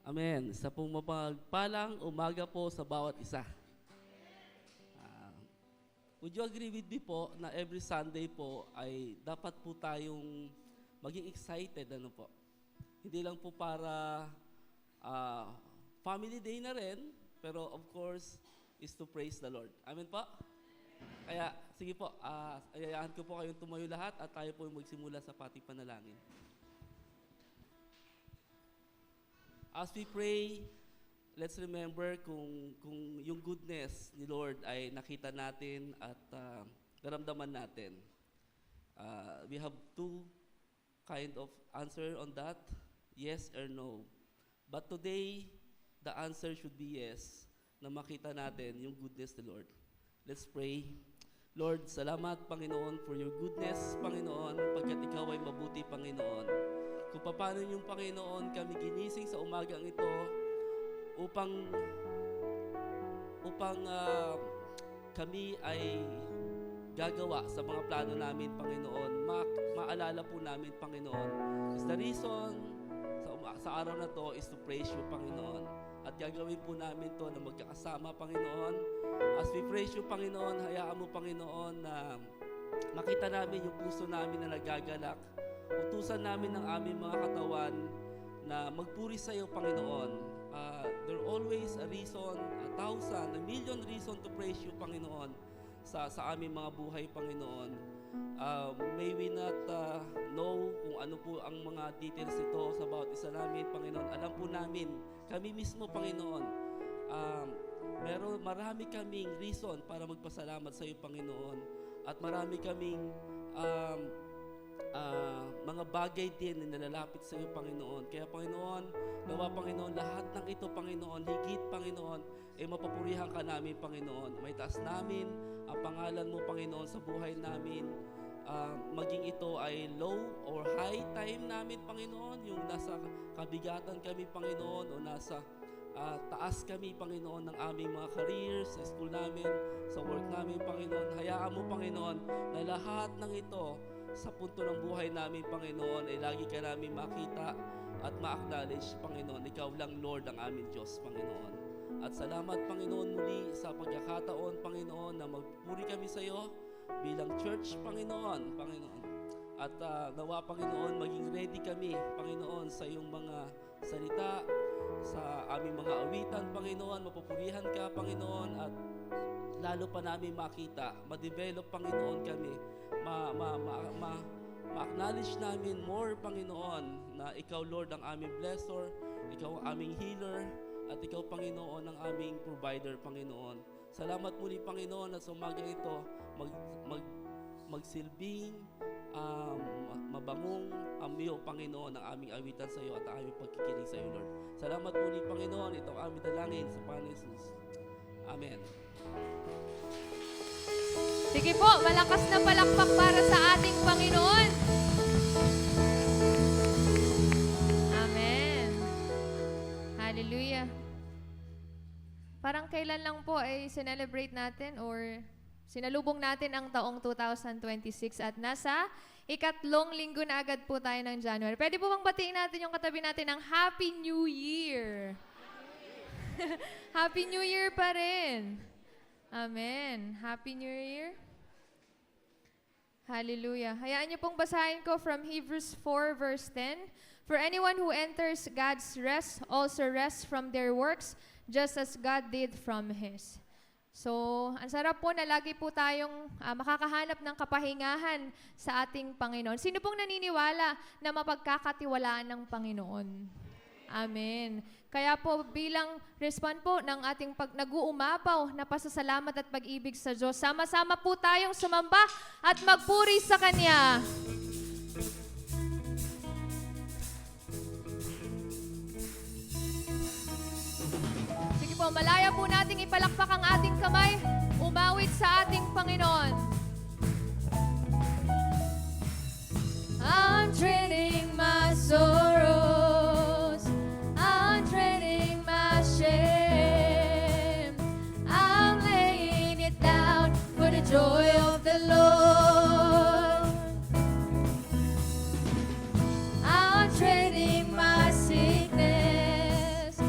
Amen. Sa pong mapagpalang umaga po sa bawat isa. Would you agree with me po na every Sunday po ay dapat po tayong maging excited, ano po? Hindi lang po para family day na rin, pero of course is to praise the Lord. Amen po? Kaya sige po, ayayahan ko po kayong tumayo lahat at tayo po magsimula sa pating panalangin. As we pray, let's remember kung yung goodness ni Lord ay nakita natin at naramdaman natin. We have two kind of answer on that, yes or no. But today, the answer should be yes, na makita natin yung goodness ni Lord. Let's pray. Lord, salamat Panginoon for your goodness, Panginoon, pagkat ikaw ay mabuti, Panginoon. Kung paano yung Panginoon kami ginising sa umagang ito upang kami ay gagawa sa mga plano namin, Panginoon. Maalala po namin, Panginoon, is the reason sa araw na to is to praise you, Panginoon. At gagawin po namin to na magkakasama, Panginoon. As we praise you, Panginoon, hayaan mo, Panginoon, na makita namin yung puso namin na nagagalak. Utusan namin ng aming mga katawan na magpuri sa iyo, Panginoon. There always a reason, 1,000, 1,000,000 reason to praise you, Panginoon, sa aming mga buhay, Panginoon. May we not know kung ano po ang mga details ito sa bawat isa namin, Panginoon. Alam po namin, kami mismo, Panginoon, marami kaming reason para magpasalamat sa iyo, Panginoon. At marami kaming mga bagay din na nalalapit sa iyo, Panginoon. Kaya, Panginoon, nawa, Panginoon, lahat ng ito, Panginoon, higit, Panginoon, ay mapapurihan ka namin, Panginoon. May taas namin ang pangalan mo, Panginoon, sa buhay namin. Maging ito ay low or high time namin, Panginoon, yung nasa kabigatan kami, Panginoon, o nasa taas kami, Panginoon, ng aming mga careers, sa school namin, sa work namin, Panginoon. Hayaan mo, Panginoon, na lahat ng ito sa punto ng buhay namin, Panginoon, ay lagi ka namin makita at ma-acknowledge, Panginoon. Ikaw lang, Lord, ang aming Diyos, Panginoon. At salamat, Panginoon, muli sa pagkakataon, Panginoon, na magpuri kami sa iyo bilang church, Panginoon. At nawa, Panginoon, maging ready kami, Panginoon, sa iyong mga salita, sa aming mga awitan, Panginoon. Mapupurihan ka, Panginoon, at lalo pa namin makita, ma-develop, Panginoon, kami, ma-acknowledge namin more, Panginoon, na ikaw, Lord, ang aming blessor, ikaw ang aming healer, at ikaw, Panginoon, ang aming provider, Panginoon. Salamat muli, Panginoon, at sa umaga ito, magsilbing, mabangong amyo, Panginoon, ang aming awitan sa iyo at ang aming pagkikinig sa iyo, Lord. Salamat muli, Panginoon, ito ang aming dalangin sa pangalan ni Jesus. Amen. Sige po, malakas na palakpak para sa ating Panginoon. Amen. Hallelujah. Parang kailan lang po ay sinelebrate natin or sinalubong natin ang taong 2026 at nasa ikatlong linggo na agad po tayo ng January. Pwede po bang batiin natin yung katabi natin ng Happy New Year? Happy New Year pa rin. Amen. Happy New Year. Hallelujah. Hayaan niyo pong basahin ko from Hebrews 4 verse 10. For anyone who enters God's rest also rests from their works, just as God did from His. So, ang sarap po na lagi po tayong makakahanap ng kapahingahan sa ating Panginoon. Sino pong naniniwala na mapagkakatiwalaan ng Panginoon? Amen. Kaya po bilang respond po ng ating nag-uumapaw na pasasalamat at pag-ibig sa Diyos, sama-sama po tayong sumamba at magpuri sa Kanya. Sige po, malaya po nating ipalakpak ang ating kamay, umawit sa ating Panginoon. I'm trading my sorrows, I'm trading my shame, I'm laying it down for the joy of the Lord. I'm trading my sickness,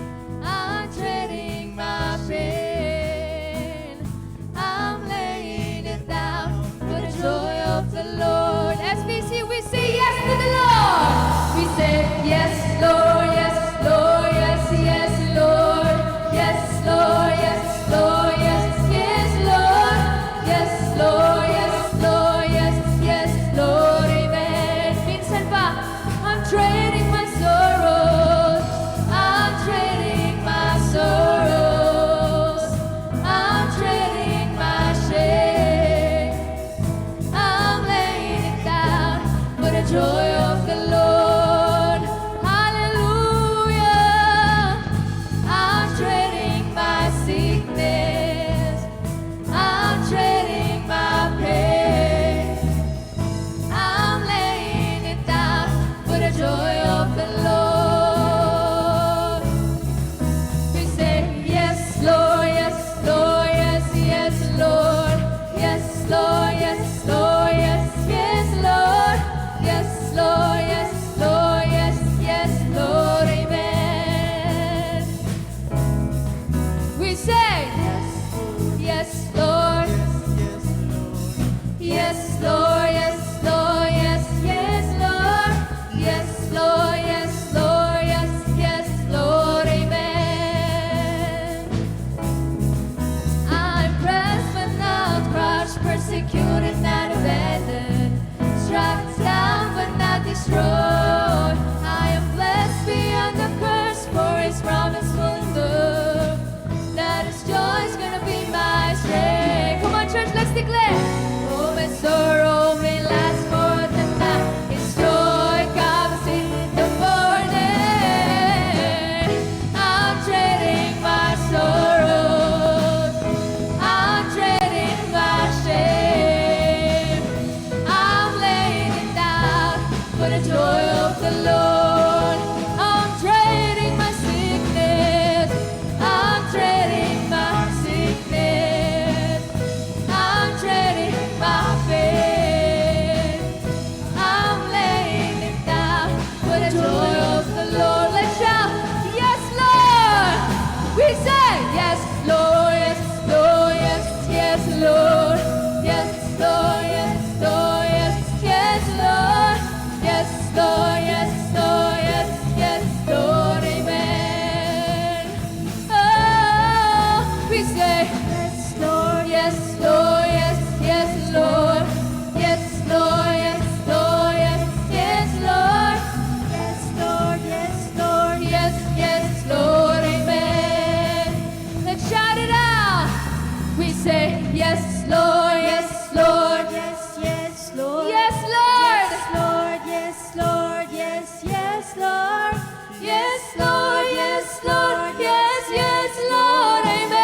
yes, Lord. Yes, Lord, yes, Lord, yes, yes, Lord, amen.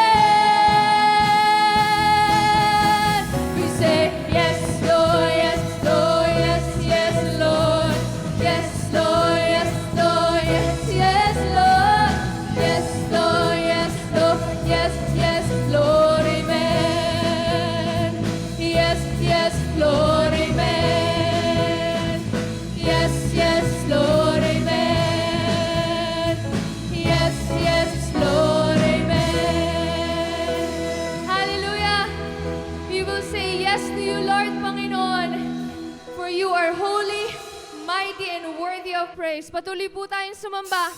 We say, yes, Lord, yes, Lord, yes, yes, Lord. Yes, Lord, yes, Lord, yes, yes, Lord. Yes, Lord, yes, Lord, yes, yes, Lord, amen. Yes, yes, Lord, amen. Yes, yes, Lord, amen. Yes, yes, Lord, amen. Hallelujah. We will say yes to you, Lord, Panginoon, for you are holy, mighty, and worthy of praise. Patuloy po tayong sumamba.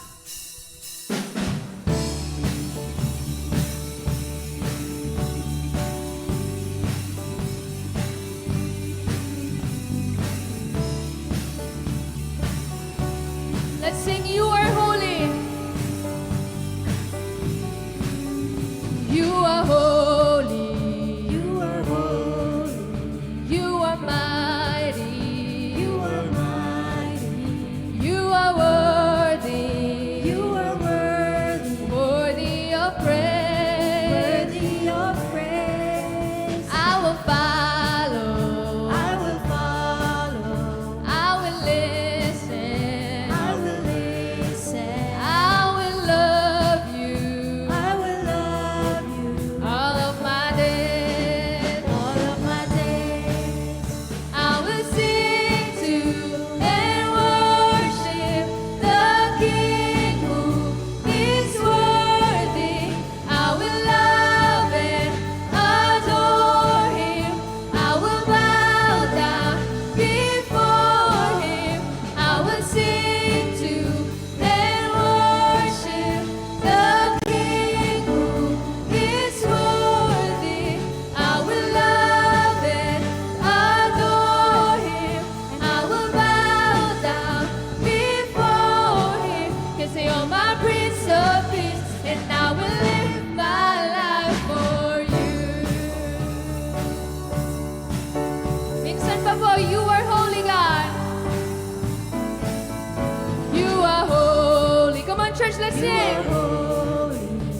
Let's sing, you are holy. You are holy. You are holy. You are mighty. You are mighty. You are worthy. You are worthy. Worthy of praise. Worthy of praise. I will follow. I will follow. I will listen. I will listen. I will love you. I will love you. All of my days. All of my days. I will sing to and worship the King who is worthy. I will love and adore him. I will bow down before him. I will sing to and worship the King who is worthy. I will love and adore him. I will bow down before him. Can say, oh my Prince of Peace, and I will live my life for you. Minsan pa po, you are holy, God. You are holy. Come on, church, let's sing.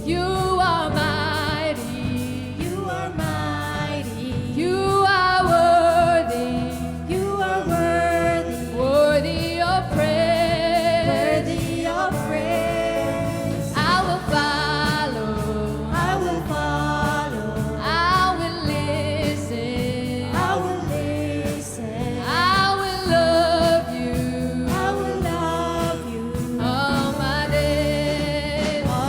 You are mighty. You are mighty. You are worthy. You are worthy. Worthy of praise. Worthy of praise. I will follow. I will follow. I will listen. I will listen. I will love you. I will love you. All my days. All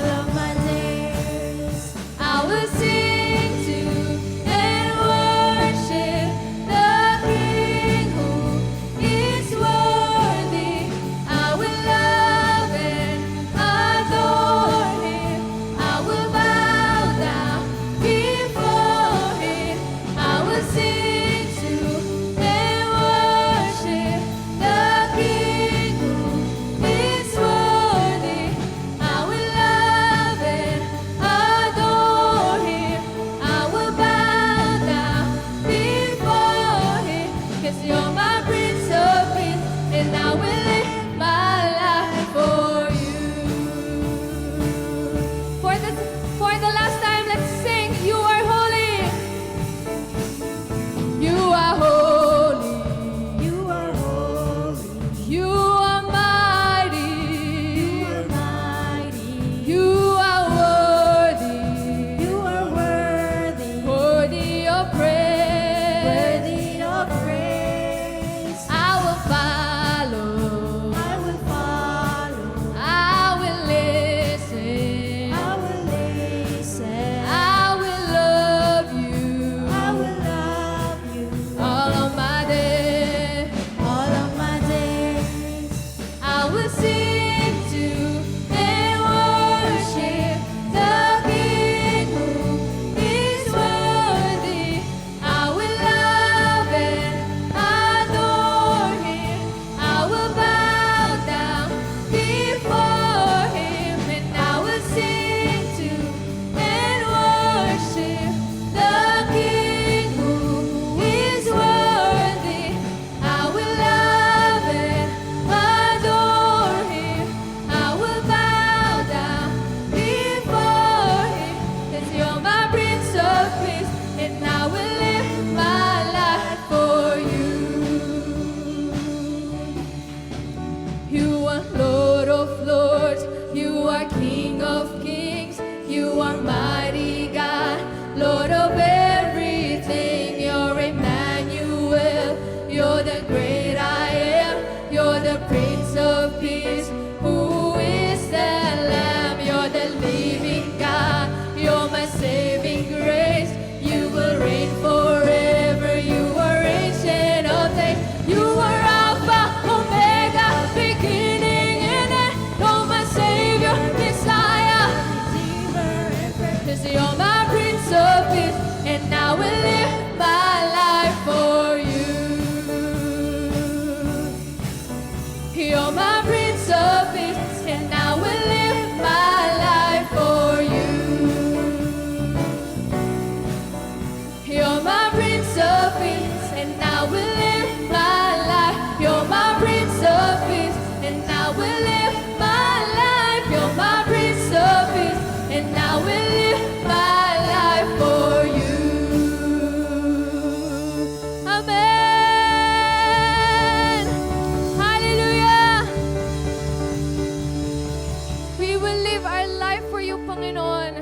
Panginoon.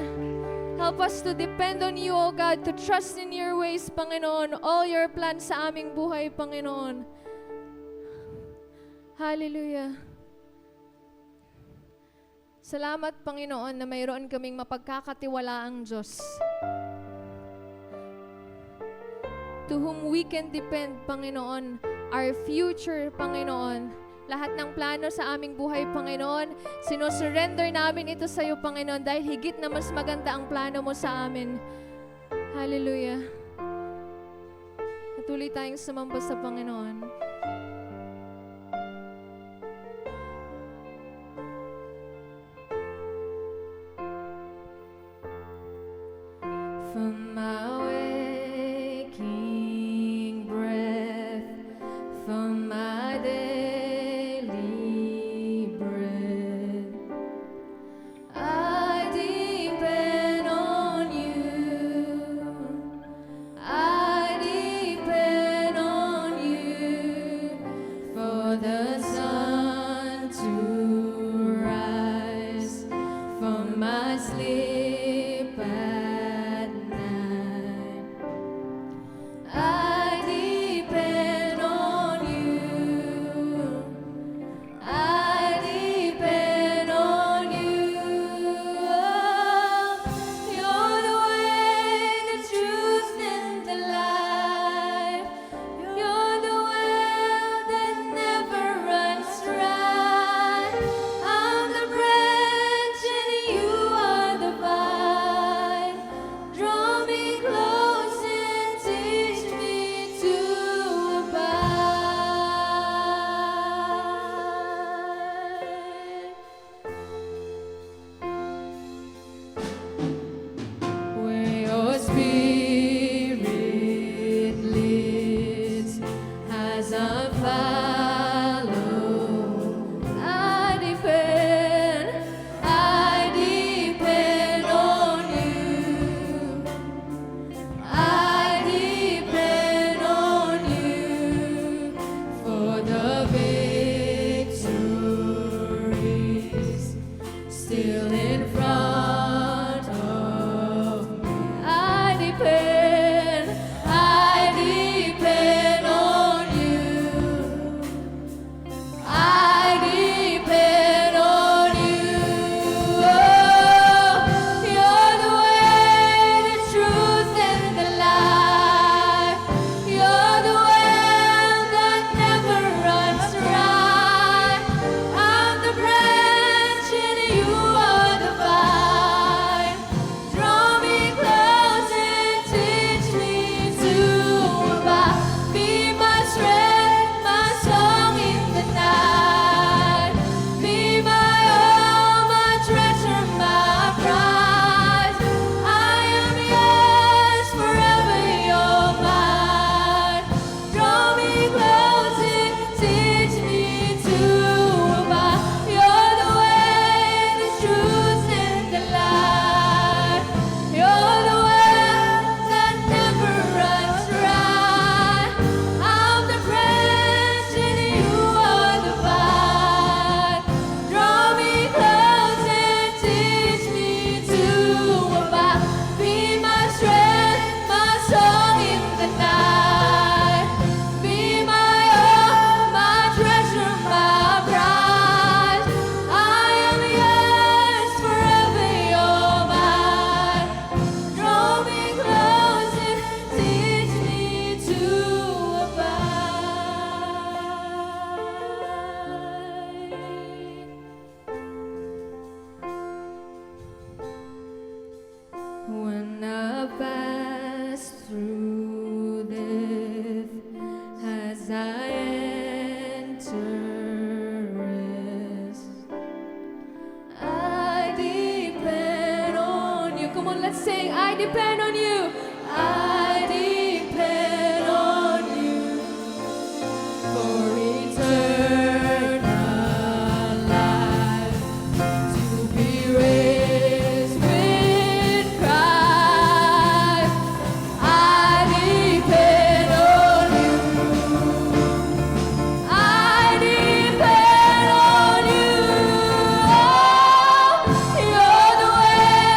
Help us to depend on you, O God, to trust in your ways, Panginoon. All your plans sa aming buhay, Panginoon. Hallelujah. Salamat, Panginoon, na mayroon kaming mapagkakatiwalaang Diyos. To whom we can depend, Panginoon, our future, Panginoon. Lahat ng plano sa aming buhay, Panginoon, sinusurrender namin ito sa iyo, Panginoon, dahil higit na mas maganda ang plano mo sa amin. Hallelujah. Patuloy tayong sumamba sa Panginoon. From my waking breath, from my daily bread, I depend on you. I depend on you for the sun to rise, from my sleep at night. I depend on you. I depend on you. You're the way, the truth, and the life. You're the well that never runs dry. I'm the branch and you are the vine. Draw me close and teach me to abide. Where your spirit leads, as I follow, I depend on you. I depend on you for the victories still in front of me. I depend on you. I depend on you. Oh, you're the way, the truth, and the life. You're the well that never runs dry. I'm the branch and you are the vine. Draw me close and teach me to abide. Be my strength, my song in the night. Be my all, my treasure, my prize. I am yours, forever you're mine. Draw me close and teach me to abide. You're the way, the truth, and the life. You're the well that never runs dry. I'm the branch and you are the vine. Draw me close and teach me to abide. Be my strength, my song in the night. Be my all, my treasure, my prize. I am yours, forever you're mine. Draw me close and teach me to abide. When I pass through death, as I enter rest, I depend on you. Come on, let's sing. I depend on you. I depend on you for eternal life, to be raised with Christ. I depend on you. I depend on you. Oh, you're the way,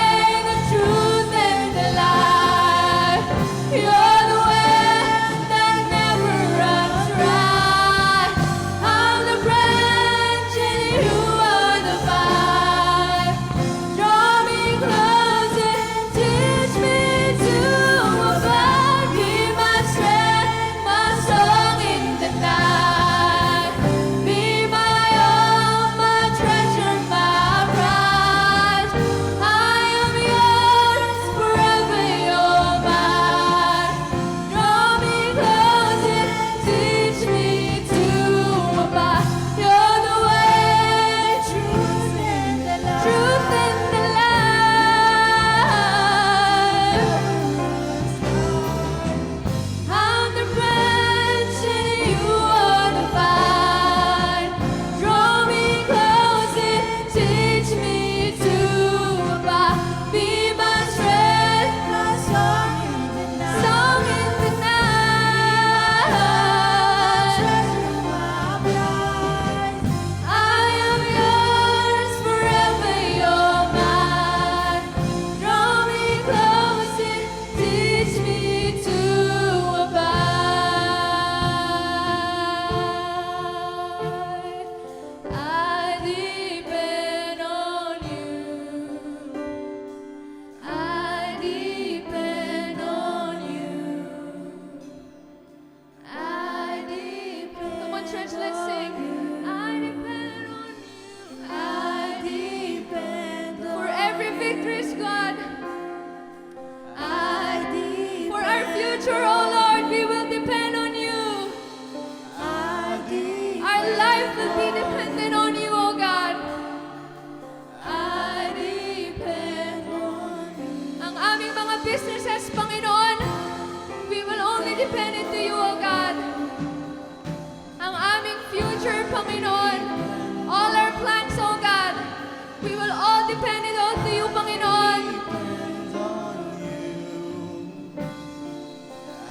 depend it all to you, Panginoon.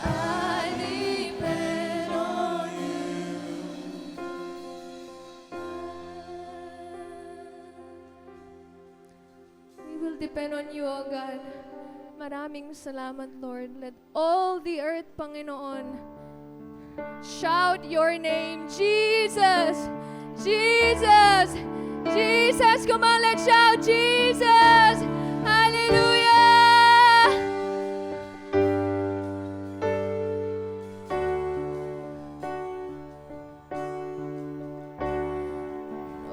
I depend on you. We will depend on you, O God. Maraming salamat, Lord. Let all the earth, Panginoon, shout your name, Jesus! Jesus! Jesus! Come on, let's shout, Jesus! Hallelujah!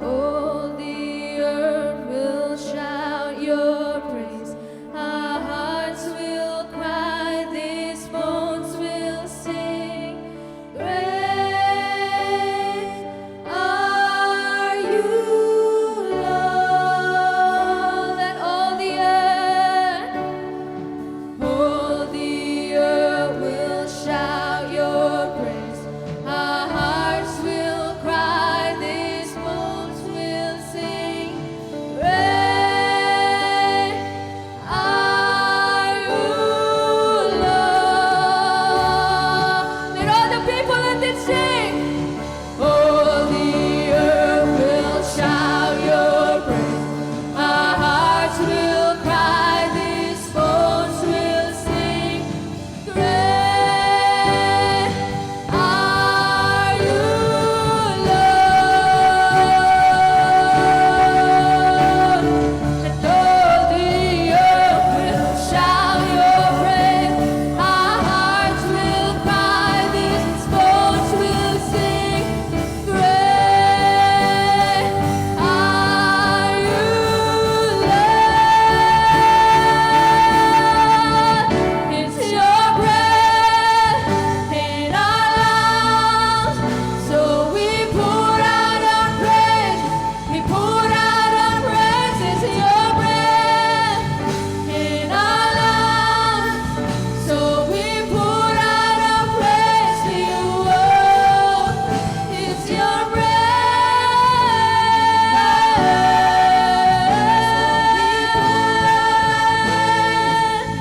All the earth will shout your praise. Our hearts will cry, these bones will sing. Great are you, Lord. Let all the earth will shout your praise. Our hearts will cry, these bones will sing. Great are you, Lord. Let all the people let it sing. All the earth will shout your praise. Our hearts will cry, these bones will sing. Great are you, Lord. Let all the earth will shout your praise. Our hearts will cry, these bones will sing. Great are you, Lord. It's your breath in our lungs, so we pour out our praise. We pour out our praise. It's your breath in our lungs, so we pour out our praise to you. Oh, it's your breath.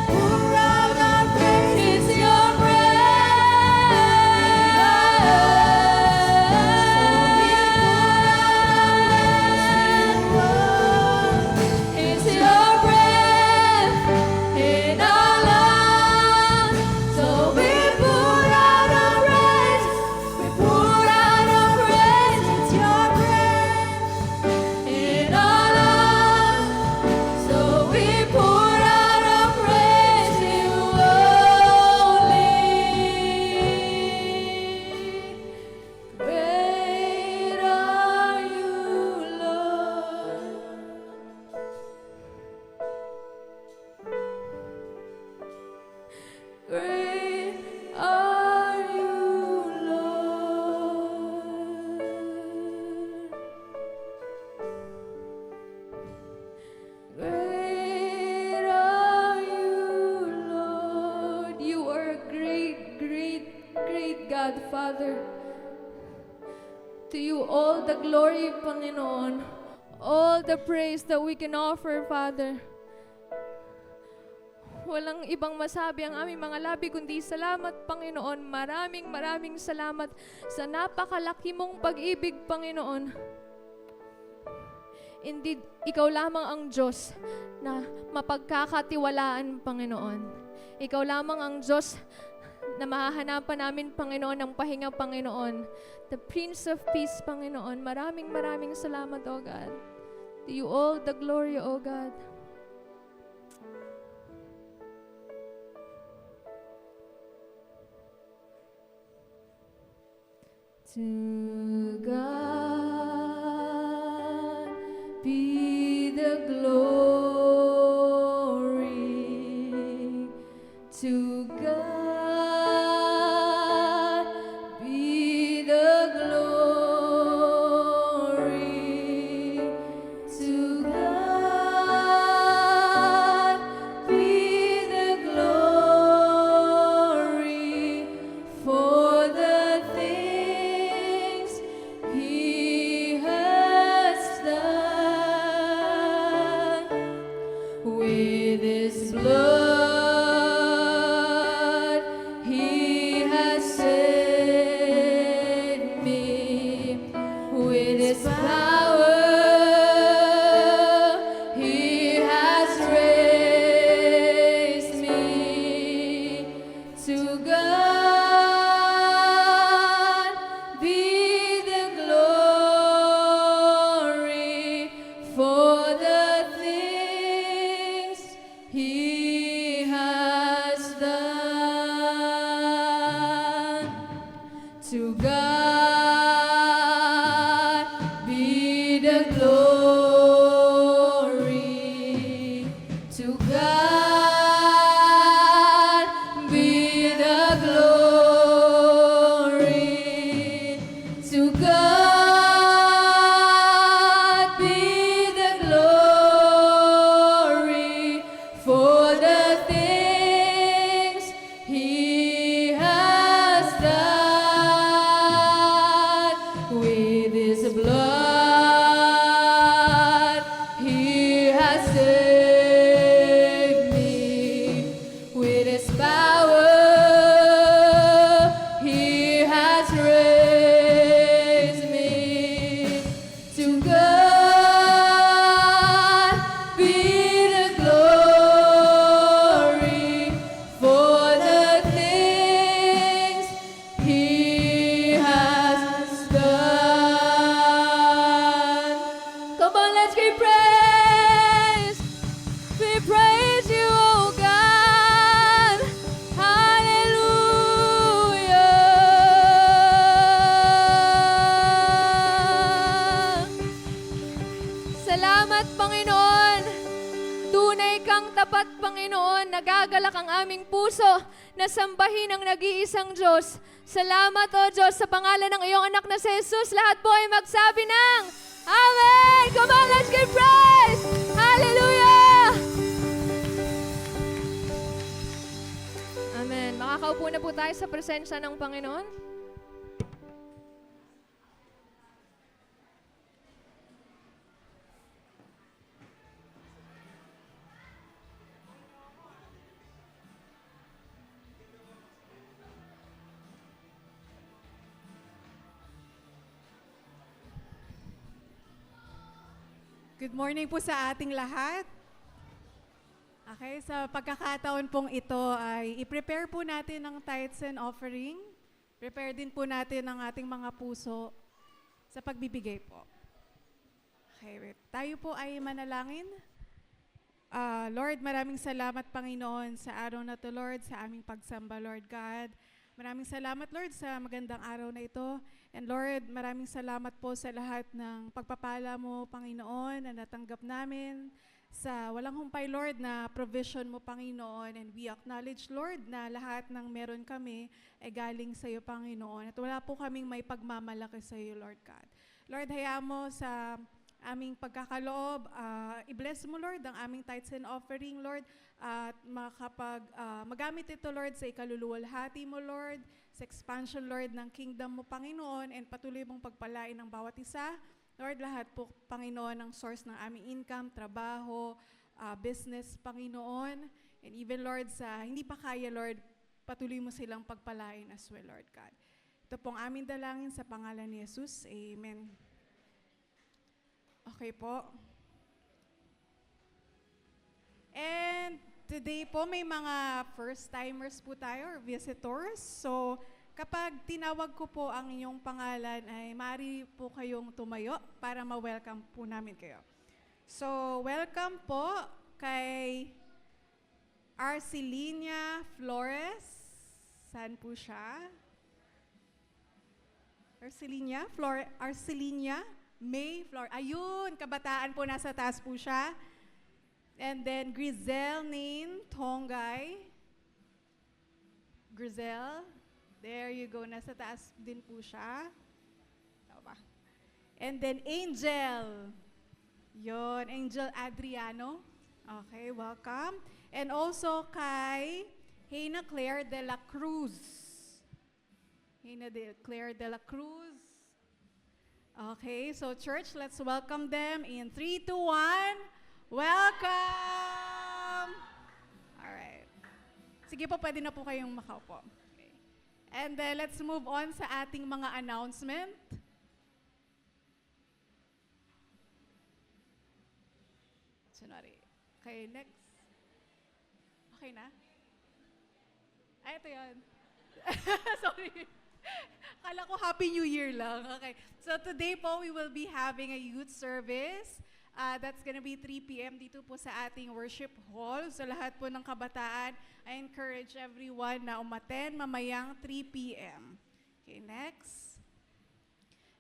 Pour out our praise. It's your breath. It's your breath in our lungs, so we pour out our praise. We pour out our praise. It's your breath in our lungs, so we pour out our praise to you only. Great are you, Lord. Great are you, Lord. Great are you, Lord. You are a great, great, great God, Father. To you all the glory, Panginoon. All the praise that we can offer, Father. Walang ibang masabi ang aming mga labi kundi salamat, Panginoon. Maraming maraming salamat sa napakalaki mong pag-ibig, Panginoon. Indeed, ikaw lamang ang Diyos na mapagkakatiwalaan, Panginoon. Ikaw lamang ang Diyos na mahahanapan namin, Panginoon, ng pahinga, Panginoon. The Prince of Peace, Panginoon. Maraming maraming salamat, O God. To you all the glory, O God. To God be the glory. To God be the glory. To God be the glory for the things He has done. for the things He has done. To God be the glory. To God be the glory. To God be the glory for the things He has done. With His blood He has saved me. With His power He has raised me. To God be the glory for the things He has done. Come on, let's give praise. We praise you, oh God. Hallelujah. Salamat, Panginoon. Tunay kang tapat, Panginoon. Nagagalak ang aming puso na sambahin ang nag-iisang Diyos. Salamat, O Diyos, sa pangalan ng iyong anak na si Jesus. Lahat po ay magsabi ng Amen! Come on, let's give praise! Hallelujah! Amen. Makakaupo na po tayo sa presensya ng Panginoon. Good morning po sa ating lahat. Okay, sa pagkakataon pong ito ay i-prepare po natin ang tithes and offering. Prepare din po natin ang ating mga puso sa pagbibigay po. Okay, wait. Tayo po ay manalangin. Lord, maraming salamat, Panginoon, sa araw na to, Lord, sa aming pagsamba, Lord God. Maraming salamat, Lord, sa magandang araw na ito. And Lord, maraming salamat po sa lahat ng pagpapala mo, Panginoon, na natanggap namin sa walang humpay, Lord, na provision mo, Panginoon. And we acknowledge, Lord, na lahat ng meron kami ay galing sa iyo, Panginoon. At wala po kaming may pagmamalaki sa iyo, Lord God. Lord, hayaan mo sa aming pagkakaloob, i-bless mo, Lord, ang aming tithes and offering, Lord, at magamit ito, Lord, sa ikaluluwalhati mo, Lord, sa expansion, Lord, ng kingdom mo, Panginoon, and patuloy mong pagpalain ng bawat isa. Lord, lahat po, Panginoon, ang source ng aming income, trabaho, business, Panginoon, and even, Lord, sa hindi pa kaya, Lord, patuloy mo silang pagpalain as well, Lord God. Ito pong aming dalangin sa pangalan ni Jesus. Amen. Okay po. And today po may mga first-timers po tayo or visitors. So kapag tinawag ko po ang inyong pangalan ay maaari po kayong tumayo para ma-welcome po namin kayo. So welcome po kay Arcelinia Flores. Saan po siya? Arcelinia May Flores. Ayun, kabataan po, nasa taas po siya. And then Grizel Nain Tongay. Grizel, there you go, nasa taas din po siya. Tama. And then Angel. Yon, Angel Adriano. Okay, welcome. And also kay Hannah Claire de la Cruz. Hannah Claire de la Cruz. Okay, so church, let's welcome them in 3, 2, 1. Welcome! Alright. Sige po, pwede na po kayong makaupo. Okay. And then let's move on sa ating mga announcement. Sorry. Okay, next. Okay na? Ay, ito yun. Sorry. Kala ko Happy New Year lang. Okay. So today po, we will be having a youth service. That's gonna be 3 p.m. dito po sa ating worship hall. So lahat po ng kabataan, I encourage everyone na umattend mamayang 3 p.m. Okay, next.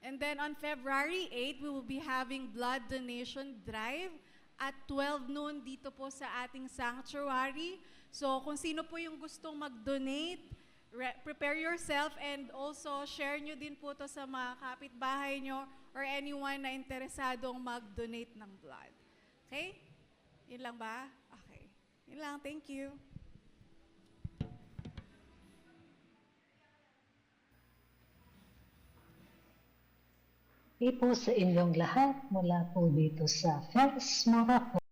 And then on February 8, we will be having blood donation drive at 12 noon dito po sa ating sanctuary. So kung sino po yung gustong mag-donate, prepare yourself and also share nyo din po to sa mga kapitbahay nyo or anyone na interesadong mag-donate ng blood. Okay? Yun lang ba? Okay. Yun lang. Thank you. Po sa inyong lahat mula po dito sa First Miracle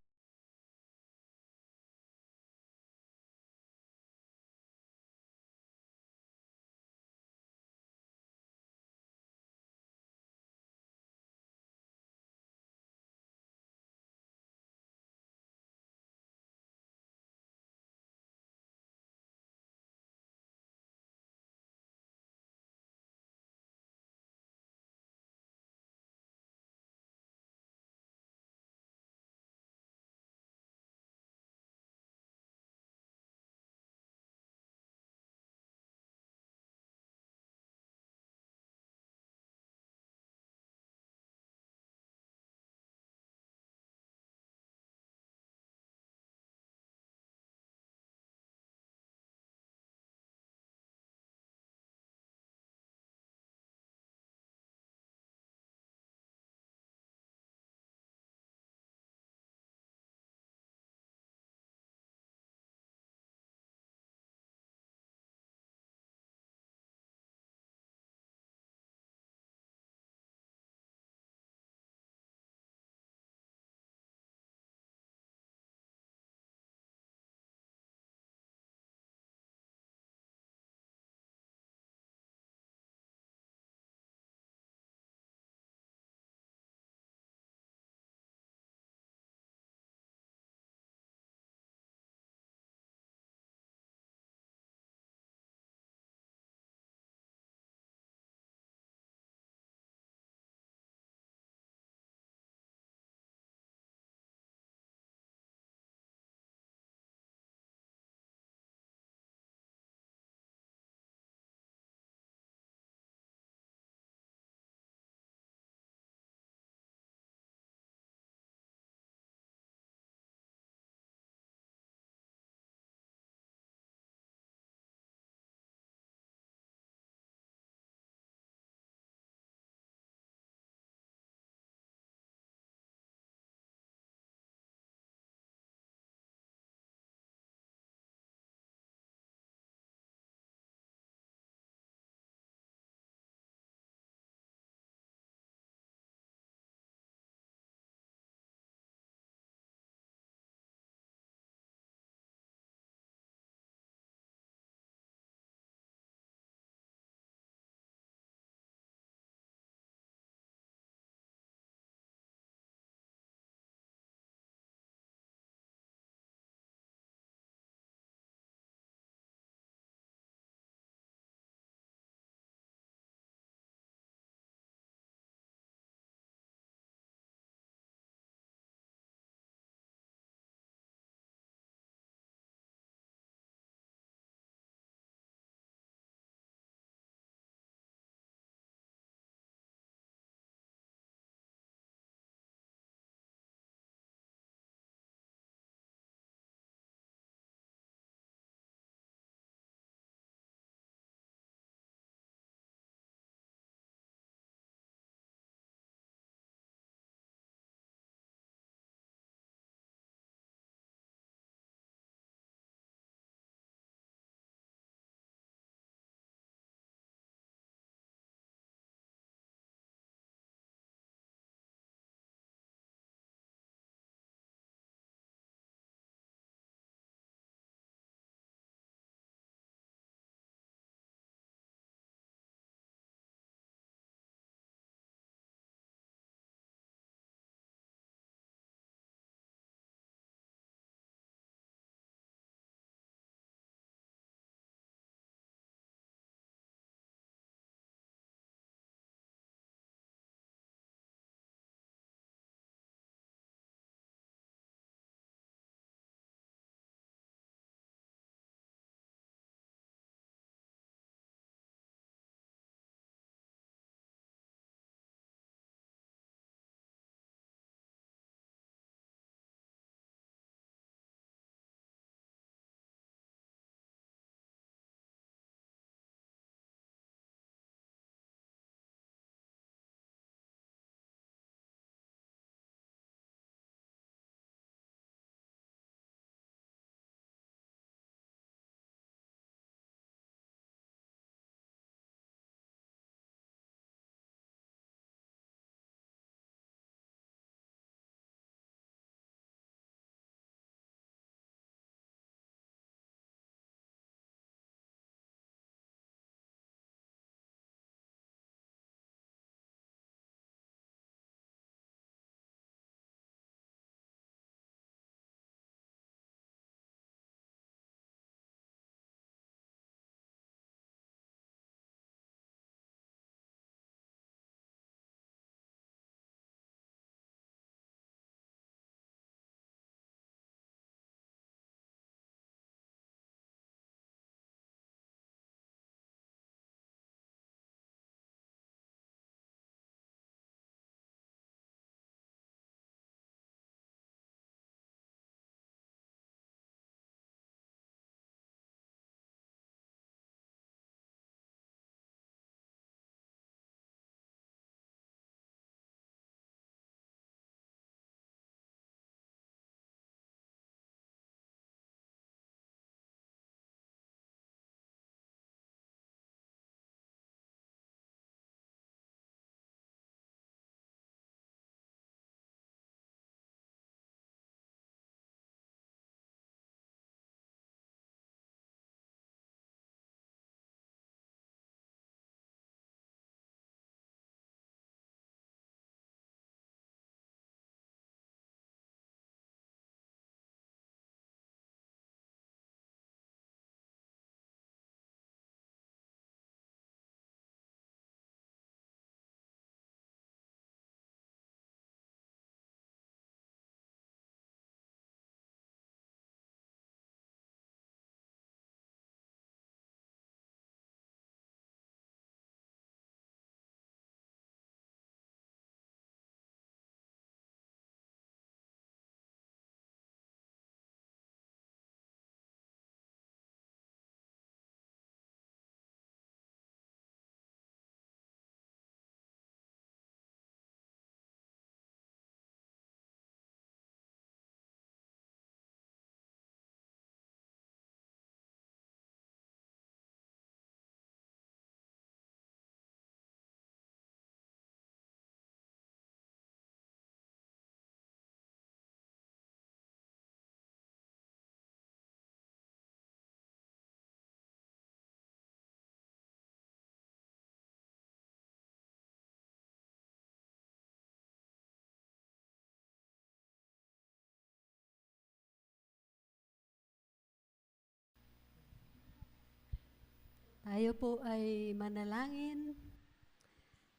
Tayo po ay manalangin.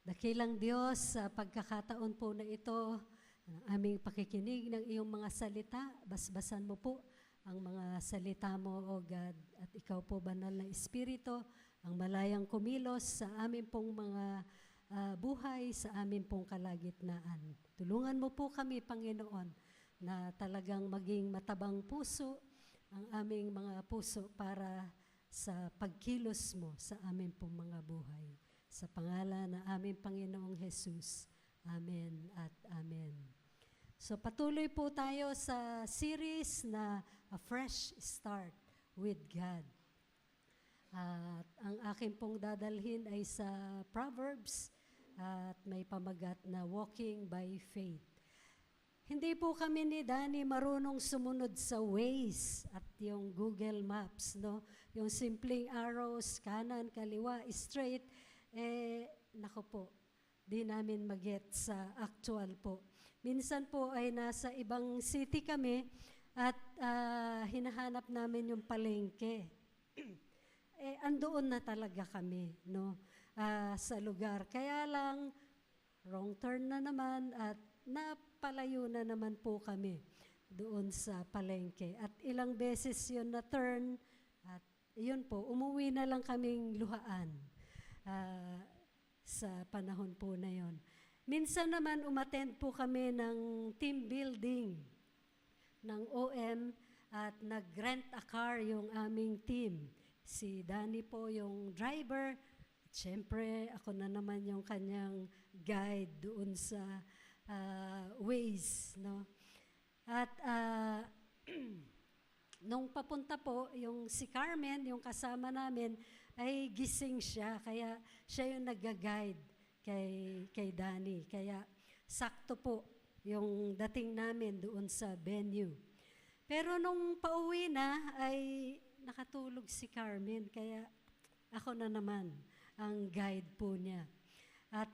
Dakilang Diyos, sa pagkakataon po na ito, ang aming pakikinig ng iyong mga salita, basbasan mo po ang mga salita mo, O God. At ikaw po, banal na Espiritu, ang malayang kumilos sa amin pong mga buhay, sa amin pong kalagitnaan. Tulungan mo po kami, Panginoon, na talagang maging matabang puso ang aming mga puso para sa pagkilos mo sa amin pong mga buhay. Sa pangalan ng aming Panginoong Jesus. Amen at amen. So patuloy po tayo sa series na A Fresh Start with God. At ang akin pong dadalhin ay sa Proverbs at may pamagat na Walking by Faith. Hindi po kami ni Danny marunong sumunod sa Waze at yung Google Maps, no? Yung simpleng arrows, kanan, kaliwa, straight, nako po, di namin mag-get sa actual po. Minsan po ay nasa ibang city kami at hinahanap namin yung palengke. Andoon na talaga kami, no? Sa lugar. Kaya lang, wrong turn na naman at napalayo na naman po kami doon sa palengke. At ilang beses yun na turn at yun po, umuwi na lang kaming luhaan sa panahon po na yon. Minsan naman umattend po kami ng team building ng OM at nag-rent a car yung aming team. Si Danny po yung driver. Siyempre, ako na naman yung kanyang guide doon sa Waze, no? At nung papunta po, yung si Carmen, yung kasama namin, ay gising siya. Kaya siya yung nag-guide kay Danny. Kaya sakto po yung dating namin doon sa venue. Pero nung pauwi na, ay nakatulog si Carmen. Kaya ako na naman ang guide po niya. At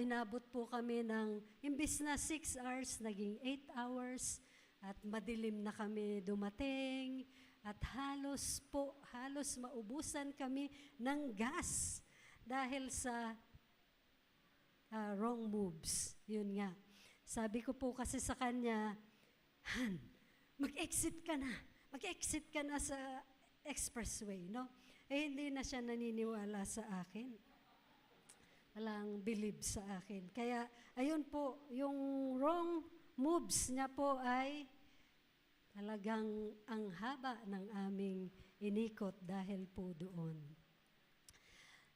inabot po kami ng, imbis na 6 hours, naging 8 hours, at madilim na kami dumating, at halos maubusan kami ng gas dahil sa wrong moves. Yun nga. Sabi ko po kasi sa kanya, Han, mag-exit ka na sa expressway, no? Hindi na siya naniniwala sa akin. Walang believe sa akin. Kaya, ayun po, yung wrong moves niya po ay talagang ang haba ng aming inikot dahil po doon.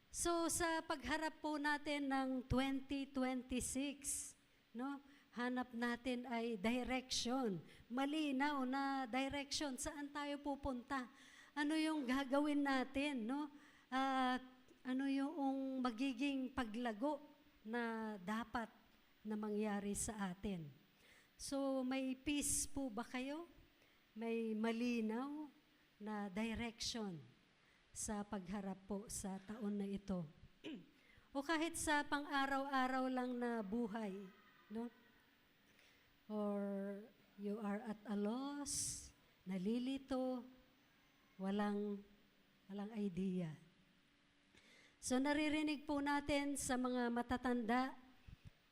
So, sa pagharap po natin ng 2026, no? Hanap natin ay direction. Malinaw na direction. Saan tayo pupunta? Ano yung gagawin natin, no? Ano yung magiging paglago na dapat na mangyari sa atin? So, may peace po ba kayo? May malinaw na direction sa pagharap po sa taon na ito? O kahit sa pang-araw-araw lang na buhay, no? Or you are at a loss, nalilito, walang idea. So naririnig po natin sa mga matatanda,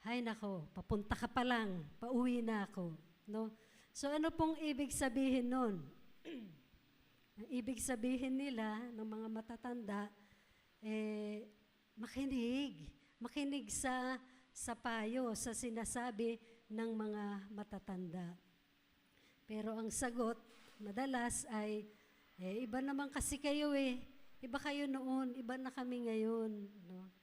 hay nako, papunta ka pa lang, pauwi na ako. No? So ano pong ibig sabihin nun? Ang ibig sabihin nila ng mga matatanda, makinig sa payo, sa sinasabi ng mga matatanda. Pero ang sagot, madalas ay, iba naman kasi kayo Iba kayo noon, iba na kami ngayon. No?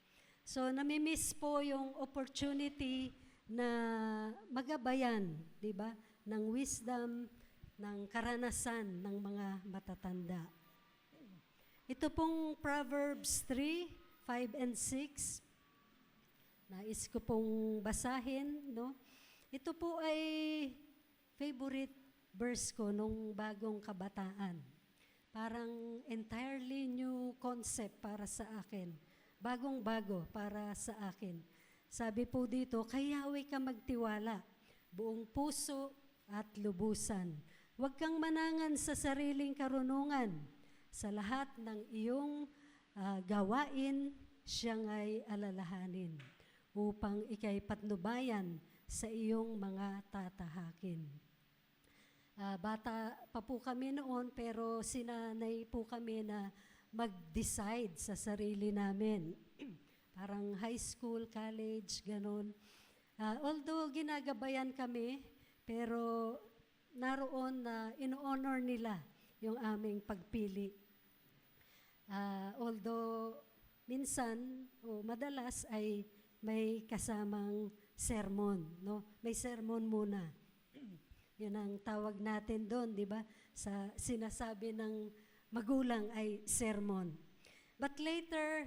So, namimiss po yung opportunity na magabayan, di ba? Ng wisdom, ng karanasan ng mga matatanda. Ito pong Proverbs 3, 5 and 6. Nais ko pong basahin, no? Ito po ay favorite verse ko nung bagong kabataan. Parang entirely new concept para sa akin. Bagong-bago para sa akin. Sabi po dito, kay Yahweh ka magtiwala, buong puso at lubusan. Huwag kang manangan sa sariling karunungan. Sa lahat ng iyong gawain siyang ay alalahanin upang ikay patnubayan sa iyong mga tatahakin. Bata pa po kami noon pero sinanay po kami na mag-decide sa sarili namin. Parang high school, college, ganun. Although ginagabayan kami, pero naroon na in-honor nila yung aming pagpili. Although minsan o madalas ay may kasamang sermon, no? May sermon muna. Yun ang tawag natin doon, di ba? Sa sinasabi ng magulang ay sermon. But later,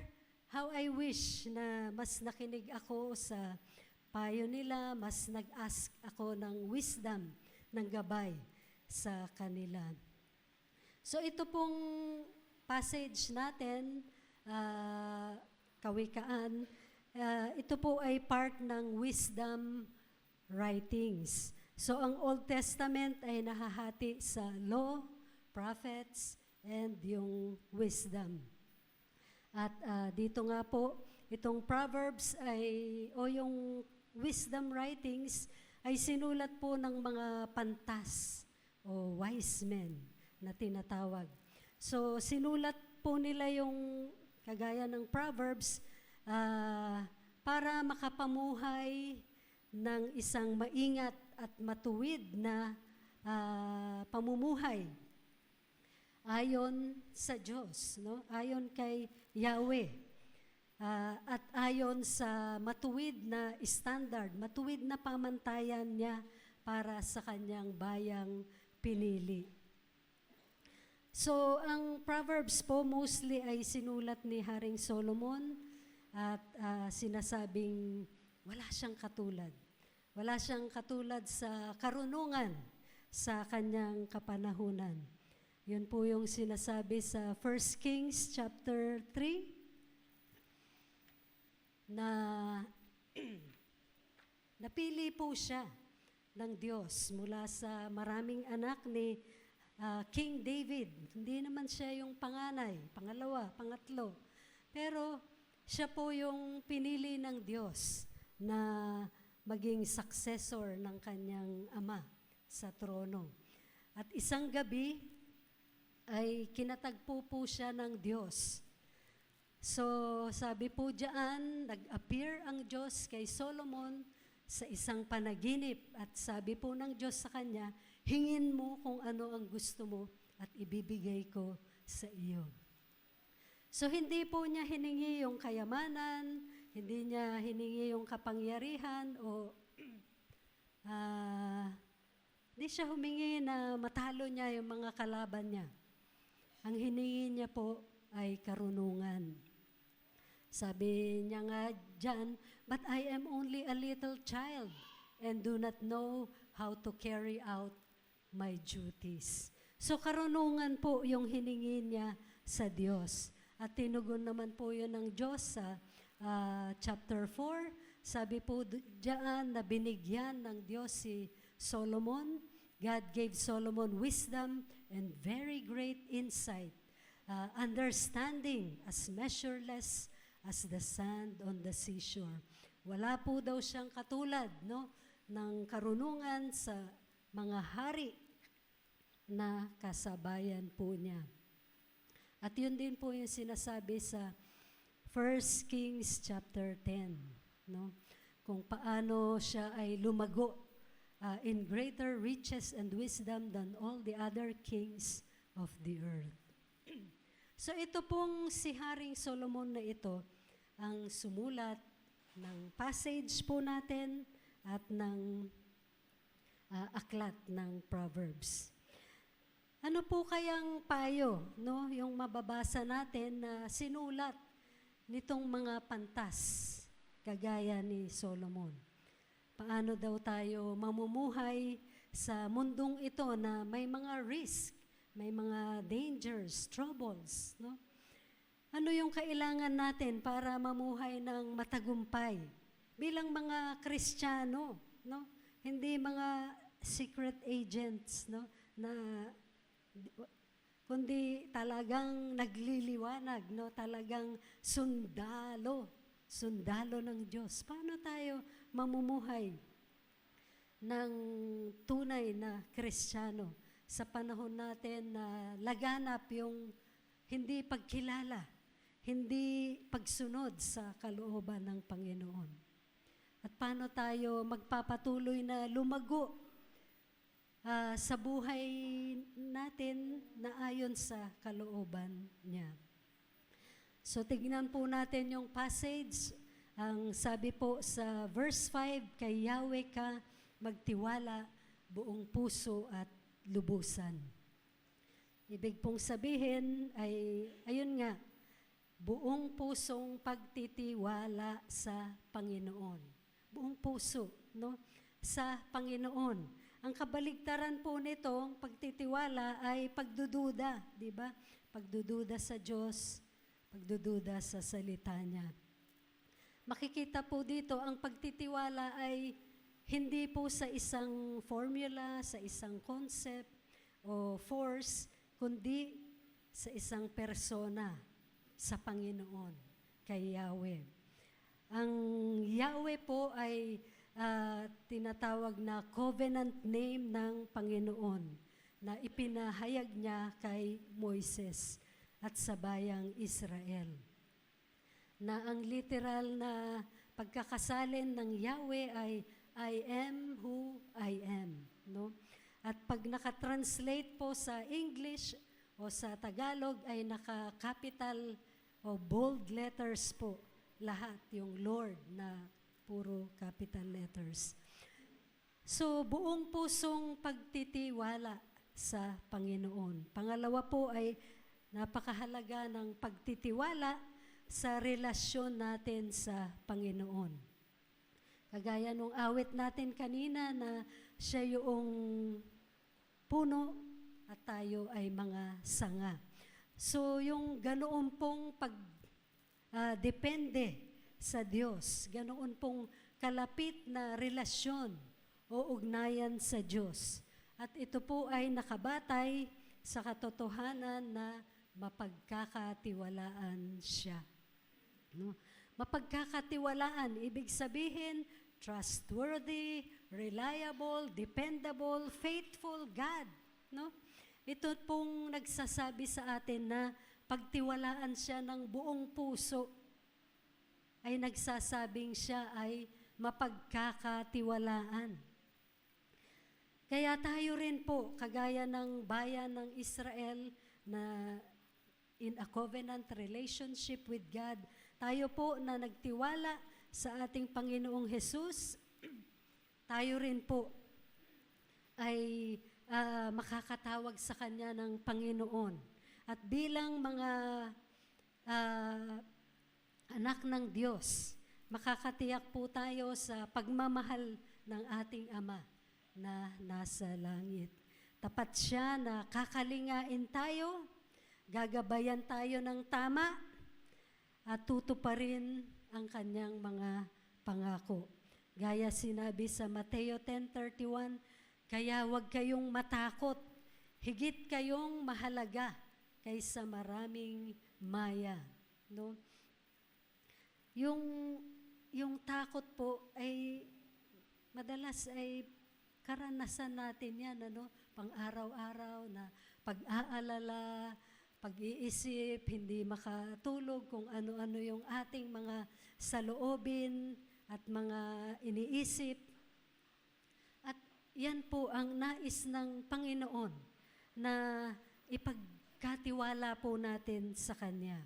how I wish na mas nakinig ako sa payo nila, mas nag-ask ako ng wisdom, ng gabay sa kanila. So ito pong passage natin, Kawikaan, ito po ay part ng wisdom writings. So ang Old Testament ay nahahati sa law, prophets, and yung wisdom. At dito nga po, itong Proverbs o yung wisdom writings ay sinulat po ng mga pantas o wise men na tinatawag. So sinulat po nila yung kagaya ng Proverbs para makapamuhay ng isang maingat at matuwid na pamumuhay ayon sa Diyos, no? Ayon kay Yahweh, at ayon sa matuwid na standard, matuwid na pamantayan niya para sa kanyang bayang pinili. So, ang Proverbs po mostly ay sinulat ni Haring Solomon at sinasabing wala siyang katulad. Wala siyang katulad sa karunungan sa kanyang kapanahunan. Yun po yung sinasabi sa 1 Kings chapter 3 na napili po siya ng Diyos mula sa maraming anak ni King David. Hindi naman siya yung panganay, pangalawa, pangatlo. Pero siya po yung pinili ng Diyos na maging successor ng kanyang ama sa trono. At isang gabi ay kinatagpo po siya ng Diyos. So sabi po diyan, nag-appear ang Diyos kay Solomon sa isang panaginip at sabi po ng Diyos sa kanya, hingin mo kung ano ang gusto mo at ibibigay ko sa iyo. So hindi po niya hiningi yung kayamanan, hindi niya hiningi yung kapangyarihan o hindi siya humingi na matalo niya yung mga kalaban niya. Ang hiningi niya po ay karunungan. Sabi niya nga dyan, but I am only a little child and do not know how to carry out my duties. So karunungan po yung hiningi niya sa Diyos. At tinugon naman po yun ng Diyos sa chapter 4. Sabi po diyan na binigyan ng Diyos si Solomon. God gave Solomon wisdom and very great insight, understanding as measureless as the sand on the seashore. Wala po daw siyang katulad, no, ng karunungan sa mga hari na kasabayan po niya. At yun din po yung sinasabi sa 1 Kings chapter 10, no? Kung paano siya ay lumago in greater riches and wisdom than all the other kings of the earth. So ito pong si Haring Solomon na ito ang sumulat ng passage po natin at ng aklat ng Proverbs. Ano po kayang payo, no, yung mababasa natin na sinulat nitong mga pantas kagaya ni Solomon? Paano daw tayo mamumuhay sa mundong ito na may mga risk, may mga dangers, troubles, no? Ano yung kailangan natin para mamuhay ng matagumpay bilang mga Kristiyano, no? Hindi mga secret agents, no, na kundi talagang nagliliwanag, no? Talagang sundalo ng Diyos. Paano tayo mamumuhay ng tunay na Kristiyano sa panahon natin na laganap yung hindi pagkilala, hindi pagsunod sa kalooban ng Panginoon? At paano tayo magpapatuloy na lumago sa buhay natin na ayon sa kalooban niya? So tignan po natin yung passage. Ang sabi po sa verse 5, kay Yahweh ka magtiwala buong puso at lubusan. Ibig pong sabihin ay, ayun nga, buong pusong pagtitiwala sa Panginoon. Buong puso, no? Sa Panginoon. Ang kabaligtaran po nitong pagtitiwala ay pagdududa, di ba? Pagdududa sa Diyos, pagdududa sa salita niya. Makikita po dito, ang pagtitiwala ay hindi po sa isang formula, sa isang concept o force, kundi sa isang persona, sa Panginoon, kay Yahweh. Ang Yahweh po ay tinatawag na covenant name ng Panginoon na ipinahayag niya kay Moises at sa bayang Israel. Na ang literal na pagkakasalin ng Yahweh ay I am who I am, no? At pag nakatranslate po sa English o sa Tagalog ay naka-capital o bold letters po lahat, yung Lord na puro capital letters. So, buong pusong pagtitiwala sa Panginoon. Pangalawa po ay napakahalaga ng pagtitiwala sa relasyon natin sa Panginoon. Kagaya nung awit natin kanina na siya yung puno at tayo ay mga sanga. So, yung ganoon pong depende sa Diyos, ganoon pong kalapit na relasyon o ugnayan sa Diyos. At ito po ay nakabatay sa katotohanan na mapagkakatiwalaan siya. No? Mapagkakatiwalaan, ibig sabihin, trustworthy, reliable, dependable, faithful God. No? Ito pong nagsasabi sa atin na pagtiwalaan siya ng buong puso, ay nagsasabing siya ay mapagkakatiwalaan. Kaya tayo rin po, kagaya ng bayan ng Israel na in a covenant relationship with God, tayo po na nagtiwala sa ating Panginoong Hesus, tayo rin po ay makakatawag sa Kanya ng Panginoon. At bilang mga anak ng Diyos, makakatiyak po tayo sa pagmamahal ng ating Ama na nasa langit. Tapat siya na kakalingain tayo, gagabayan tayo ng tama, at tutuparin ang kanyang mga pangako. Gaya sinabi sa Mateo 10:31, kaya huwag kayong matakot, higit kayong mahalaga kaysa maraming maya. No? Yung takot po ay madalas ay karanasan natin yan, ano? Pang-araw-araw na pag-aalala, pag-iisip, hindi makatulog kung ano-ano yung ating mga saloobin at mga iniisip. At yan po ang nais ng Panginoon na ipagkatiwala po natin sa Kanya.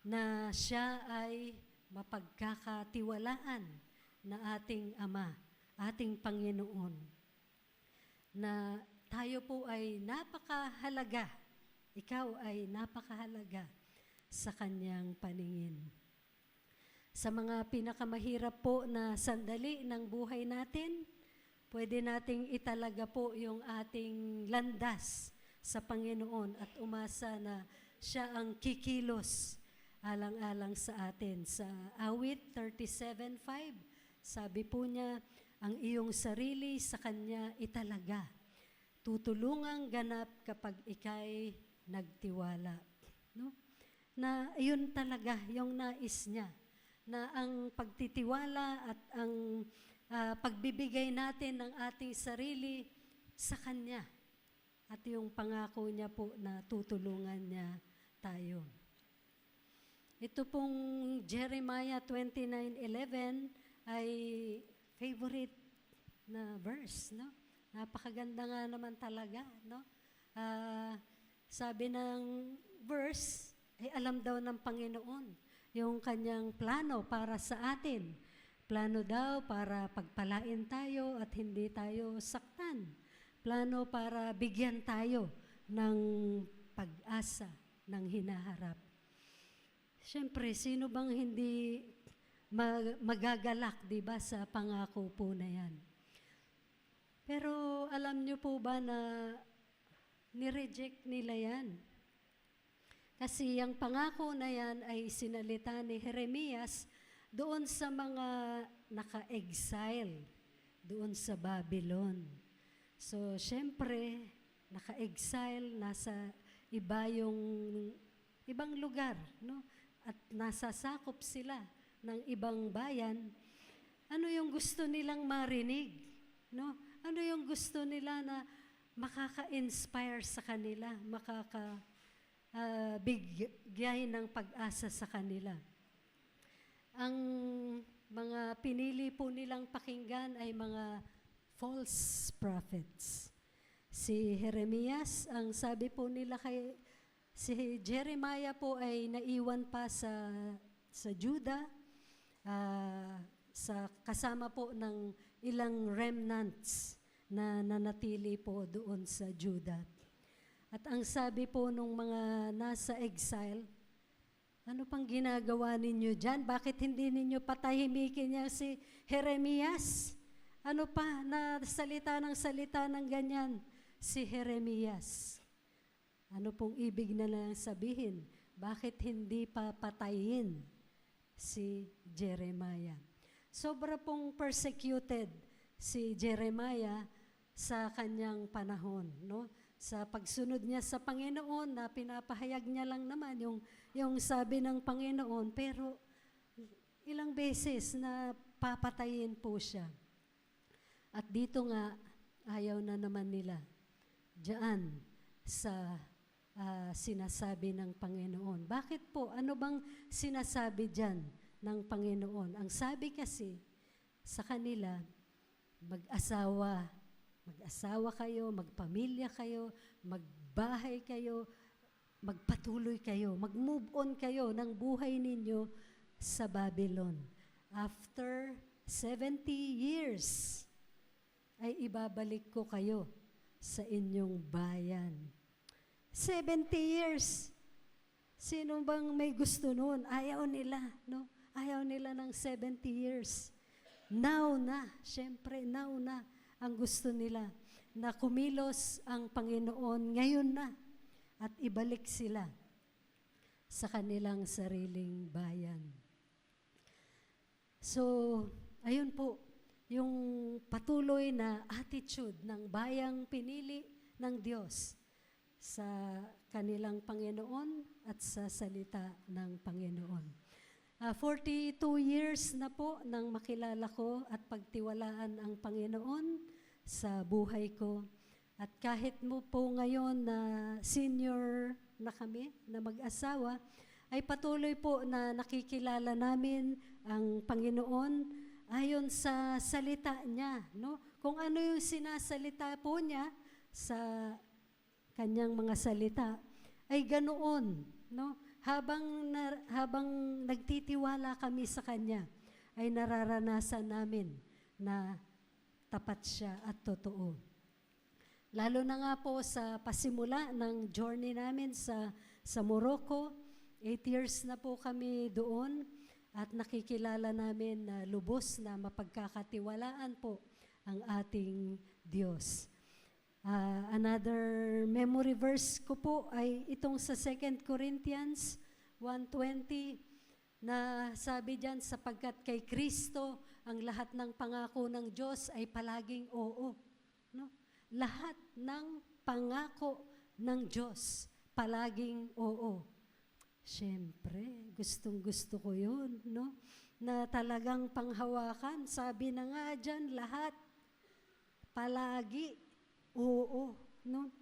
Na siya ay mapagkakatiwalaan na ating Ama, ating Panginoon. Na tayo po ay napakahalaga, ikaw ay napakahalaga sa Kanyang paningin. Sa mga pinakamahirap po na sandali ng buhay natin, pwede nating italaga po yung ating landas sa Panginoon at umasa na siya ang kikilos alang-alang sa atin. Sa awit 37:5, sabi po niya, ang iyong sarili sa Kanya italaga. Tutulungang ganap kapag ikay nagtiwala. No? Na yun talaga yung nais niya, na ang pagtitiwala at ang pagbibigay natin ng ating sarili sa Kanya. At yung pangako niya po na tutulungan niya tayo. Ito pong Jeremiah 29:11 ay favorite na verse, no? Napakaganda nga naman talaga, no? Sabi ng verse, ay alam daw ng Panginoon yung kanyang plano para sa atin. Plano daw para pagpalain tayo at hindi tayo saktan. Plano para bigyan tayo ng pag-asa ng hinaharap. Siyempre, sino bang hindi magagalak, di ba, sa pangako po na yan? Pero alam niyo po ba na nireject nila yan? Kasi ang pangako na yan ay sinalita ni Jeremias doon sa mga naka-exile, doon sa Babylon. So, syempre, naka-exile, nasa ibang lugar, no? At nasasakop sila ng ibang bayan. Ano yung gusto nilang marinig, no? Ano yung gusto nila na makaka-inspire sa kanila, bigay ng pag-asa sa kanila? Ang mga pinili po nilang pakinggan ay mga false prophets. Si Jeremias, ang sabi po nila si Jeremiah po ay naiwan pa sa Judah, kasama po ng ilang remnants na nanatili po doon sa Judah. At ang sabi po nung mga nasa exile, ano pang ginagawa ninyo dyan? Bakit hindi ninyo patahimikin niya si Jeremias? Ano pa na salita ng ganyan si Jeremias? Ano pong ibig na lang sabihin? Bakit hindi papatayin si Jeremiah? Sobra pong persecuted si Jeremiah sa kanyang panahon, no? Sa pagsunod niya sa Panginoon na pinapahayag niya lang naman yung sabi ng Panginoon, pero ilang beses na papatayin po siya. At dito nga, ayaw na naman nila diyan sa sinasabi ng Panginoon. Bakit po? Ano bang sinasabi diyan ng Panginoon? Ang sabi kasi sa kanila, mag-asawa kayo, magpamilya kayo, magbahay kayo, magpatuloy kayo, mag-move on kayo ng buhay ninyo sa Babylon. After 70 years, ay ibabalik ko kayo sa inyong bayan. 70 years. Sino bang may gusto noon? Ayaw nila, no? Ayaw nila ng 70 years. Now na, syempre, now na ang gusto nila na kumilos ang Panginoon ngayon na at ibalik sila sa kanilang sariling bayan. So, ayun po, yung patuloy na attitude ng bayang pinili ng Diyos sa kanilang Panginoon at sa salita ng Panginoon. 42 years na po nang makilala ko at pagtiwalaan ang Panginoon sa buhay ko. At kahit mo po ngayon na senior na kami, na mag-asawa, ay patuloy po na nakikilala namin ang Panginoon ayon sa salita niya, no? Kung ano yung sinasalita po niya sa kanyang mga salita, ay ganoon, no? Habang nagtitiwala kami sa Kanya, ay nararanasan namin na tapat siya at totoo. Lalo na nga po sa pasimula ng journey namin sa Morocco, 8 years na po kami doon at nakikilala namin na lubos na mapagkakatiwalaan po ang ating Diyos. Another memory verse ko po ay itong sa 2 Corinthians 1:20 na sabi diyan, sapagkat kay Kristo ang lahat ng pangako ng Diyos ay palaging oo. No? Lahat ng pangako ng Diyos palaging oo. Siyempre, gustong-gusto ko yun, no? Na talagang panghawakan. Sabi na nga dyan, lahat, palagi, oo, no?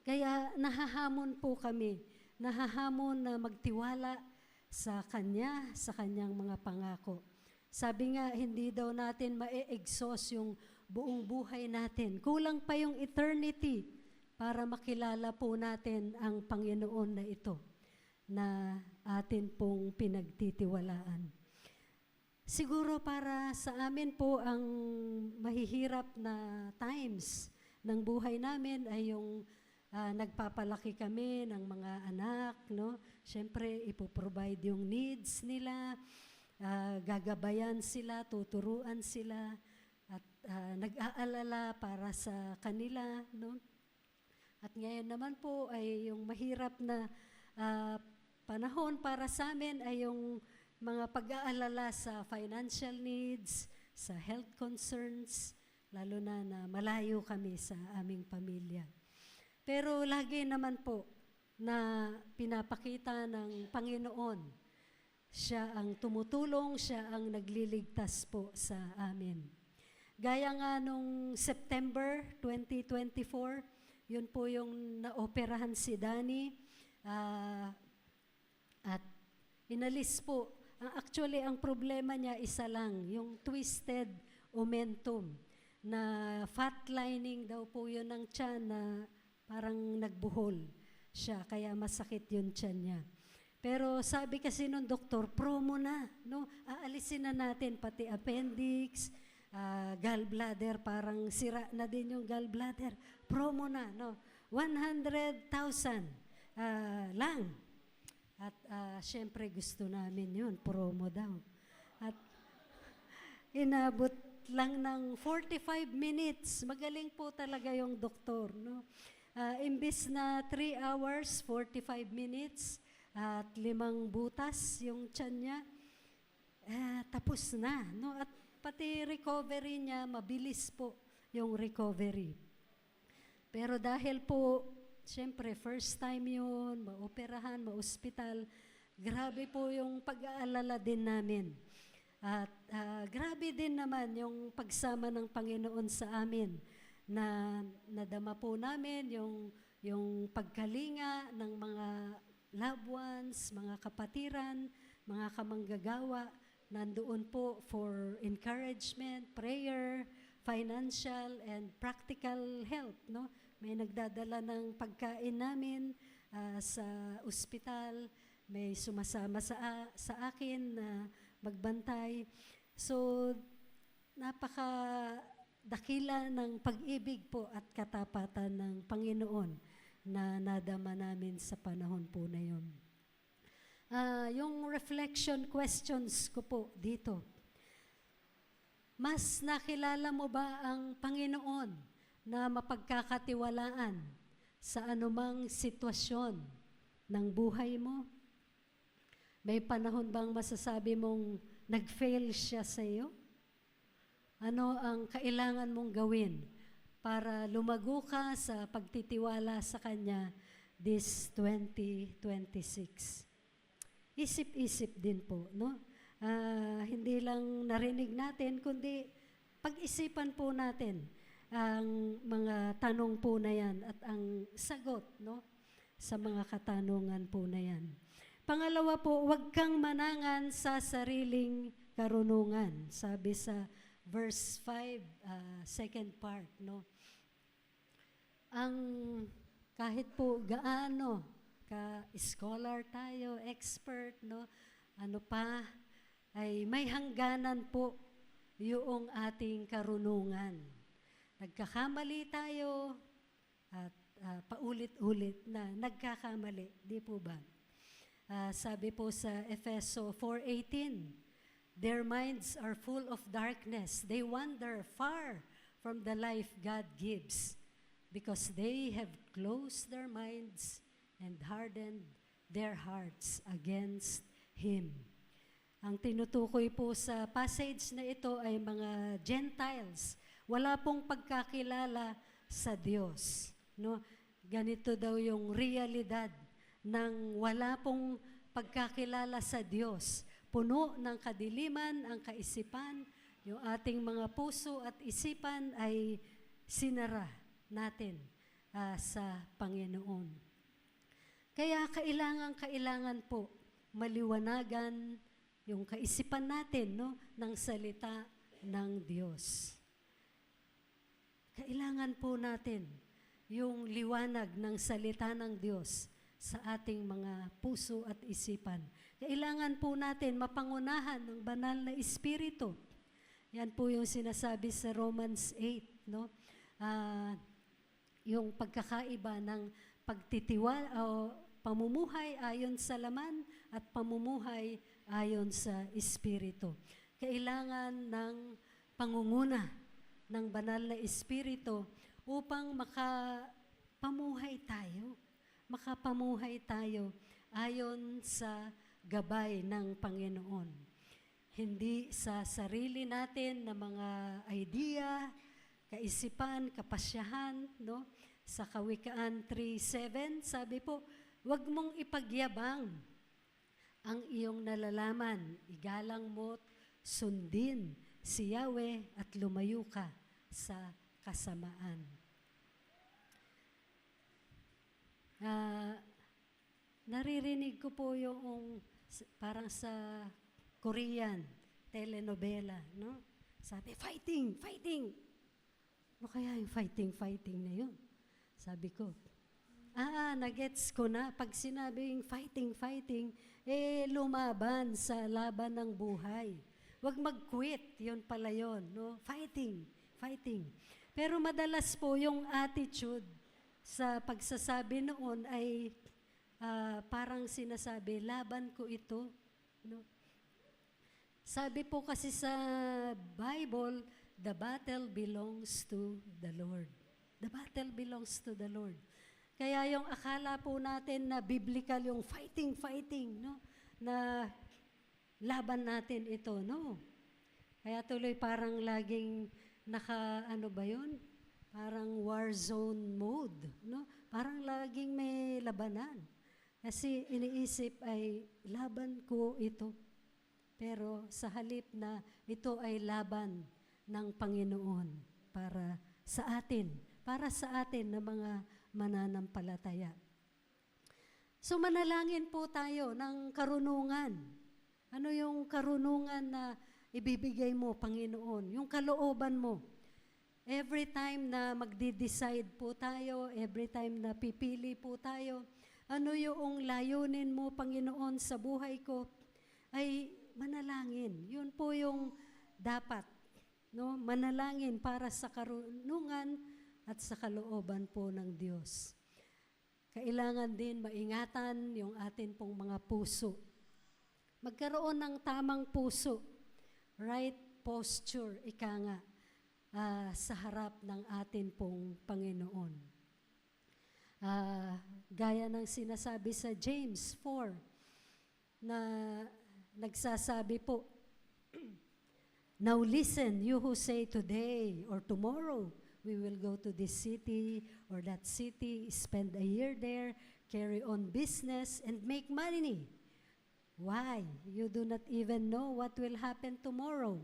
Kaya nahahamon po kami, nahahamon na magtiwala sa Kanya, sa Kanyang mga pangako. Sabi nga, hindi daw natin ma-exhaust yung buong buhay natin. Kulang pa yung eternity para makilala po natin ang Panginoon na ito na atin pong pinagtitiwalaan. Siguro para sa amin po ang mahihirap na times ng buhay namin ay yung nagpapalaki kami ng mga anak, no? Siyempre, ipoprovide yung needs nila, gagabayan sila, tuturuan sila, at nag-aalala para sa kanila, no? At ngayon naman po ay yung mahirap na panahon para sa amin ay yung mga pag-aalala sa financial needs, sa health concerns, lalo na malayo kami sa aming pamilya. Pero lagi naman po na pinapakita ng Panginoon, siya ang tumutulong, siya ang nagliligtas po sa amin. Gaya nga nung September 2024, yun po yung naoperahan si Danny, at inalis po. Actually, ang problema niya isa lang, yung twisted omentum, na fat lining daw po yun ng tiyan na parang nagbuhol siya, kaya masakit yung tiyan niya. Pero sabi kasi nung doktor, promo na, no? Aalisin na natin pati appendix, gallbladder, parang sira na din yung gallbladder. Promo na, no? 100,000 lang. At syempre gusto namin yun, promo daw. At inabot lang ng 45 minutes. Magaling po talaga yung doktor, no? Imbis na 3 hours, 45 minutes, at 5 butas yung tiyan niya, tapos na, no? At pati recovery niya, mabilis po yung recovery. Pero dahil po, siyempre, first time yun, maoperahan, ma-hospital, grabe po yung pag-aalala din namin. At grabe din naman yung pagsama ng Panginoon sa amin, na nadama po namin yung pagkalinga ng mga loved ones, mga kapatiran, mga kamanggagawa, nandoon po for encouragement, prayer, financial, and practical help, no? May nagdadala ng pagkain namin sa ospital, may sumasama sa akin na magbantay. So, napakadakila ng pag-ibig po at katapatan ng Panginoon na nadama namin sa panahon po na yun. Yung reflection questions ko po dito. Mas nakilala mo ba ang Panginoon na mapagkakatiwalaan sa anumang sitwasyon ng buhay mo? May panahon bang masasabi mong nag-fail siya sa iyo? Ano ang kailangan mong gawin para lumago ka sa pagtitiwala sa Kanya this 2026? Isip-isip din po, no? Hindi lang narinig natin, kundi pag-isipan po natin ang mga tanong po na yan at ang sagot, no, sa mga katanungan po na yan. Pangalawa po, huwag kang manangan sa sariling karunungan. Sabi sa verse 5, second part, no? Ang kahit po gaano ka-scholar tayo, expert, no? Ano pa, ay may hangganan po yung ating karunungan. Nagkakamali tayo at paulit-ulit na nagkakamali, di po ba? Sabi po sa Efeso 4:18, their minds are full of darkness. They wander far from the life God gives because they have closed their minds and hardened their hearts against Him. Ang tinutukoy po sa passage na ito ay mga Gentiles. Wala pong pagkakilala sa Diyos, no? ganito daw yung realidad ng wala pong pagkakilala sa Diyos. Puno ng kadiliman ang kaisipan, yung ating mga puso at isipan ay sinara natin sa Panginoon. Kaya kailangan po maliwanagan yung kaisipan natin, no, ng salita ng Diyos. Kailangan po natin yung liwanag ng salita ng Diyos sa ating mga puso at isipan. Kailangan po natin mapangunahan ng banal na Espiritu. Yan po yung sinasabi sa Romans 8, no? Yung pagkakaiba ng pagtitiwala o pamumuhay ayon sa laman at pamumuhay ayon sa Espiritu. Kailangan ng pangunguna ng banal na Espiritu upang makapamuhay tayo ayon sa gabay ng Panginoon. Hindi sa sarili natin na mga idea, kaisipan, kapasyahan, no? Sa Kawikaan 3:7, sabi po, huwag mong ipagyabang ang iyong nalalaman, igalang mo't sundin si Yahweh at lumayo ka sa kasamaan. Naririnig ko po yung parang sa Korean telenovela, no? Sabi, fighting, fighting. Ano kaya yung fighting na yun? Sabi ko, nagets ko na. Pag sinabing fighting, lumaban sa laban ng buhay. Huwag mag-quit, yun pala yun, no? Fighting. Pero madalas po yung attitude sa pagsasabi noon ay parang sinasabi, laban ko ito, no? Sabi po kasi sa Bible, the battle belongs to the Lord. The battle belongs to the Lord. Kaya yung akala po natin na biblical yung fighting, no? Na laban natin ito, no? Kaya tuloy parang laging parang war zone mode, no? Parang laging may labanan. Kasi iniisip ay laban ko ito. Pero sa halip na ito ay laban ng Panginoon para sa atin na mga mananampalataya. So manalangin po tayo ng karunungan. Ano yung karunungan na ibibigay mo, Panginoon? Yung kalooban mo. Every time na magde-decide po tayo, every time na pipili po tayo, ano yung layunin mo, Panginoon, sa buhay ko, ay manalangin. Yun po yung dapat, no? Manalangin para sa karunungan at sa kalooban po ng Diyos. Kailangan din maingatan yung atin pong mga puso. Magkaroon ng tamang puso, right posture, ika nga, sa harap ng atin pong Panginoon. Gaya ng sinasabi sa James 4, na nagsasabi po, now listen, you who say today or tomorrow, we will go to this city or that city, spend a year there, carry on business, and make money. Why? You do not even know what will happen tomorrow.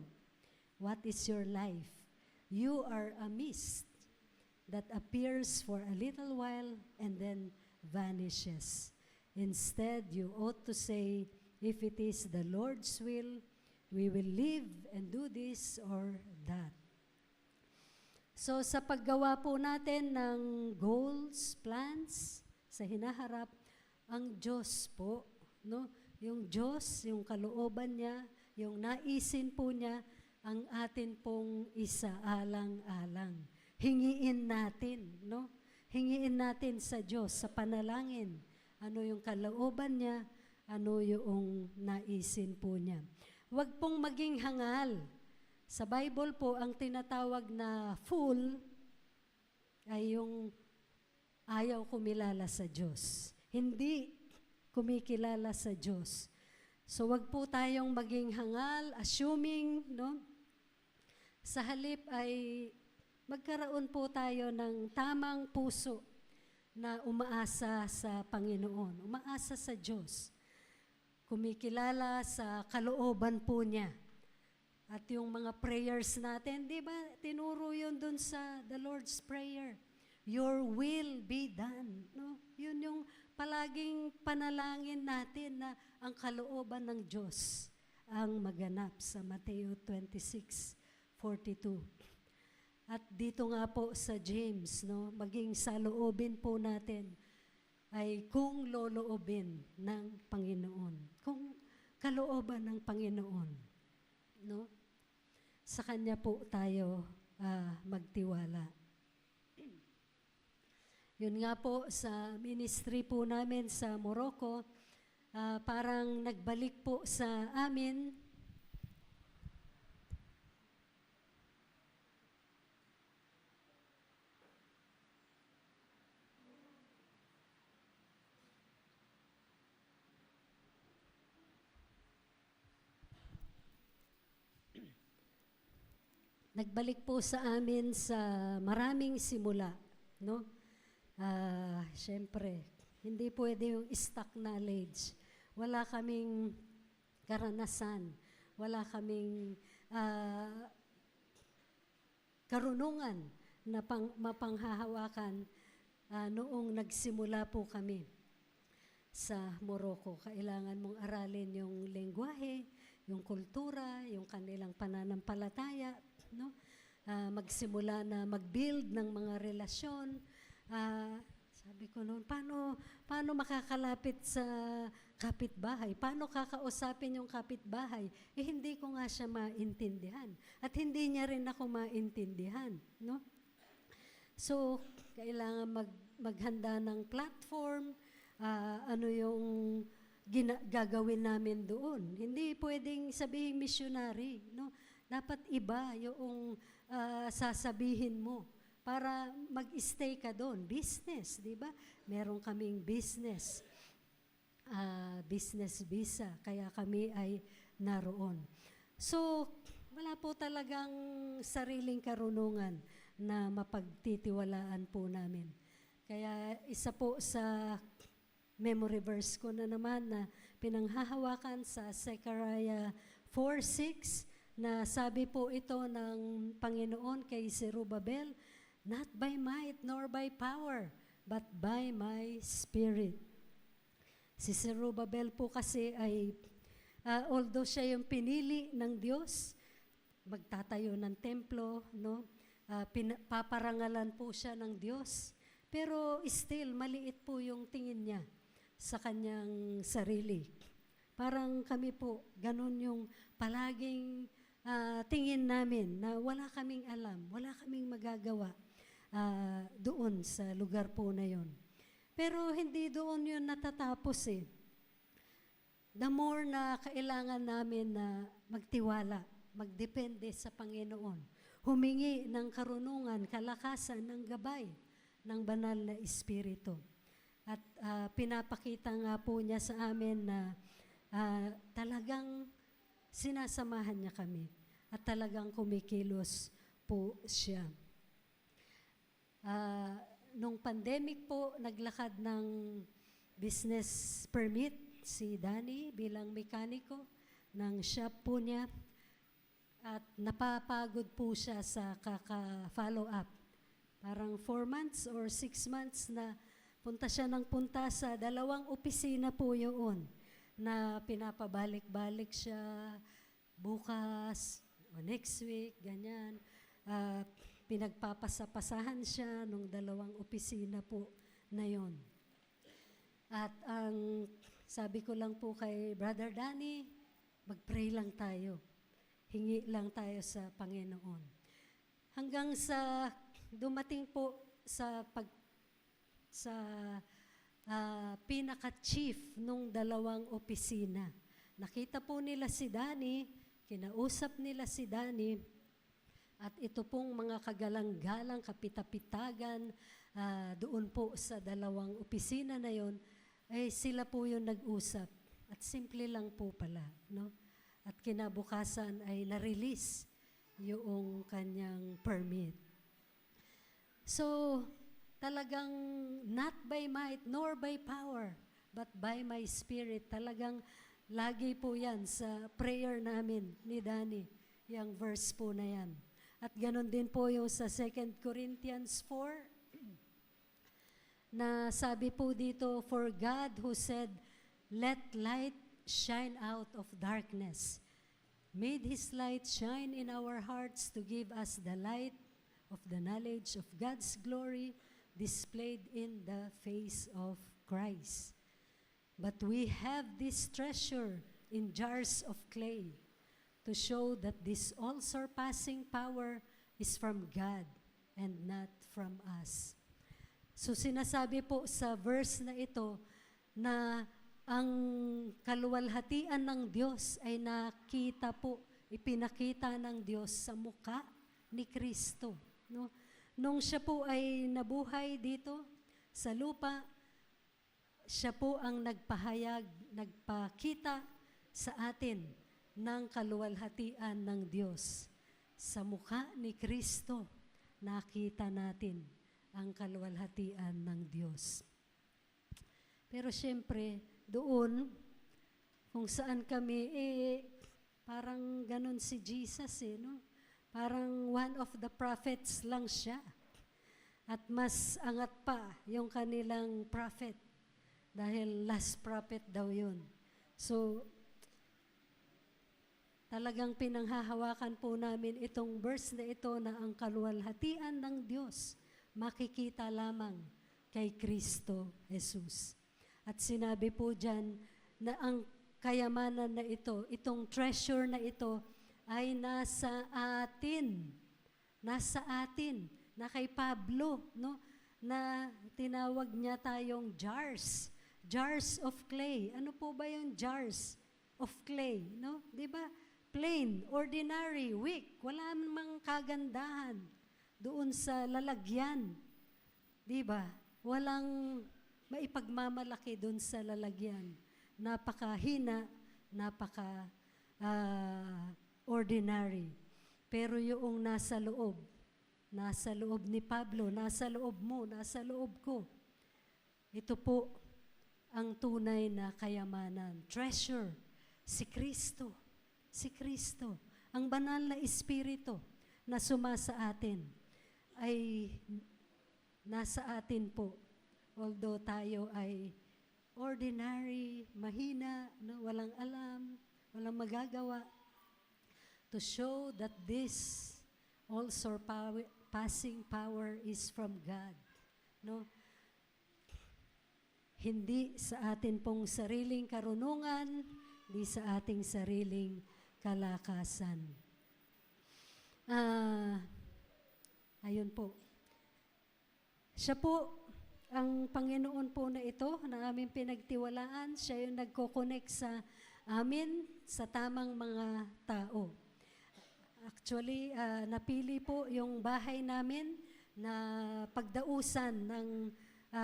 What is your life? You are a mist that appears for a little while and then vanishes. Instead, you ought to say, if it is the Lord's will, we will live and do this or that. So sa paggawa po natin ng goals, plans, sa hinaharap, ang Diyos po, no? Yung Diyos, yung kalooban niya, yung naisin po niya, ang atin pong isaalang-alang. Hingiin natin, no? Hingiin natin sa Diyos, sa panalangin. Ano yung kalooban niya, ano yung naisin po niya. Huwag pong maging hangal. Sa Bible po, ang tinatawag na fool ay yung ayaw kumilala sa Diyos. Hindi kumikilala sa Diyos. So wag po tayong maging hangal, assuming, no? Sa halip ay magkaroon po tayo ng tamang puso na umaasa sa Panginoon, umaasa sa Diyos. Kumikilala sa kalooban po niya. At yung mga prayers natin, di ba, tinuro yun dun sa the Lord's Prayer. Your will be done. No? Yun yung palaging panalangin natin na ang kalooban ng Diyos ang maganap sa Mateo 26:42. At dito nga po sa James, no, maging saloobin po natin ay kung loloobin ng Panginoon. Kung kalooban ng Panginoon, no? Sa Kanya po tayo magtiwala. Yun nga po sa ministry po namin sa Morocco, parang nagbalik po sa amin nagbalik po sa amin sa maraming simula, no? Siyempre, hindi pwede yung stock knowledge. Wala kaming karanasan, wala kaming karunungan na mapanghahawakan noong nagsimula po kami sa Morocco. Kailangan mong aralin yung lengguwahe, yung kultura, yung kanilang pananampalataya, no? Magsimula na mag-build ng mga relasyon. Sabi ko noon, paano makakalapit sa kapitbahay? Paano kakausapin yung kapitbahay? Hindi ko nga siya maintindihan. At hindi niya rin ako maintindihan, no? So, kailangan maghanda ng platform, ano yung gagawin namin doon. Hindi pwedeng sabihin missionary, no? Dapat iba yung sasabihin mo para mag-stay ka doon. Business, di ba? Meron kaming business visa, kaya kami ay naroon. So, wala po talagang sariling karunungan na mapagtitiwalaan po namin. Kaya isa po sa memory verse ko na naman na pinanghahawakan sa Zechariah 4:6 na sabi po ito ng Panginoon kay Zerubbabel, not by might nor by power, but by my spirit. Si Zerubbabel po kasi ay, although siya yung pinili ng Diyos, magtatayo ng templo, no? Paparangalan po siya ng Diyos, pero still, maliit po yung tingin niya sa kanyang sarili. Parang kami po, ganun yung palaging tingin namin na wala kaming alam, wala kaming magagawa doon sa lugar po na yon. Pero hindi doon yun natatapos eh. The more na kailangan namin na magtiwala, magdepende sa Panginoon, humingi ng karunungan, kalakasan, ng gabay ng banal na Espiritu. At pinapakita nga po niya sa amin na talagang sinasamahan niya kami at talagang kumikilos po siya. Nung pandemic po, naglakad ng business permit si Danny bilang mekaniko ng shop po niya at napapagod po siya sa kaka-follow up. Parang 4 months or 6 months na punta siya ng punta sa 2 opisina po yun na pinapabalik-balik siya bukas o next week, ganyan. Pinagpapasapasahan siya nung 2 opisina po na yon. At ang sabi ko lang po kay Brother Danny, mag-pray lang tayo. Hingi lang tayo sa Panginoon. Hanggang sa dumating po sa pinaka-chief nung 2 opisina. Nakita po nila si Danny, kinausap nila si Danny, at ito pong mga kagalang-galang, kapitapitagan, doon po sa 2 opisina na yon, ay sila po yung nag-usap. At simple lang po pala, no? At kinabukasan ay na-release yung kanyang permit. So, talagang not by might nor by power, but by my spirit. Talagang lagi po yan sa prayer namin ni Danny, yung verse po na yan. At ganon din po yung sa 2 Corinthians 4, na sabi po dito, for God who said, let light shine out of darkness, made His light shine in our hearts to give us the light of the knowledge of God's glory displayed in the face of Christ. But we have this treasure in jars of clay to show that this all-surpassing power is from God and not from us. So sinasabi po sa verse na ito na ang kaluwalhatian ng Diyos ay nakita po, ipinakita ng Diyos sa mukha ni Kristo. No? Nung siya po ay nabuhay dito sa lupa, siya po ang nagpahayag, nagpakita sa atin ng kaluwalhatian ng Diyos. Sa mukha ni Kristo, nakita natin ang kaluwalhatian ng Diyos. Pero siyempre, doon, kung saan kami, parang ganun si Jesus no? Parang one of the prophets lang siya. At mas angat pa yung kanilang prophet. Dahil last prophet daw yun. So, talagang pinanghahawakan po namin itong verse na ito na ang kaluwalhatian ng Diyos makikita lamang kay Kristo Jesus. At sinabi po dyan na ang kayamanan na ito, itong treasure na ito, ay nasa atin. Nasa atin. Na kay Pablo, no? Na tinawag niya tayong jars. Jars of clay. Ano po ba yung jars of clay? No? Di ba? Plain, ordinary, weak. Wala namang kagandahan doon sa lalagyan. Di ba? Walang maipagmamalaki doon sa lalagyan. Napakahina, ordinary. Pero yung nasa loob ni Pablo, nasa loob mo, nasa loob ko, ito po ang tunay na kayamanan. Treasure, si Kristo. Si Kristo. Ang banal na Espiritu na sumasa atin ay nasa atin po. Although tayo ay ordinary, mahina, no, walang alam, walang magagawa, to show that this all-surpassing power is from God. No? Hindi sa atin pong sariling karunungan, hindi sa ating sariling kalakasan. Ayun po. Siya po, ang Panginoon po na ito, na aming pinagtiwalaan, siya yung nagko-connect sa amin, sa tamang mga tao. Actually, napili po yung bahay namin na pagdausan ng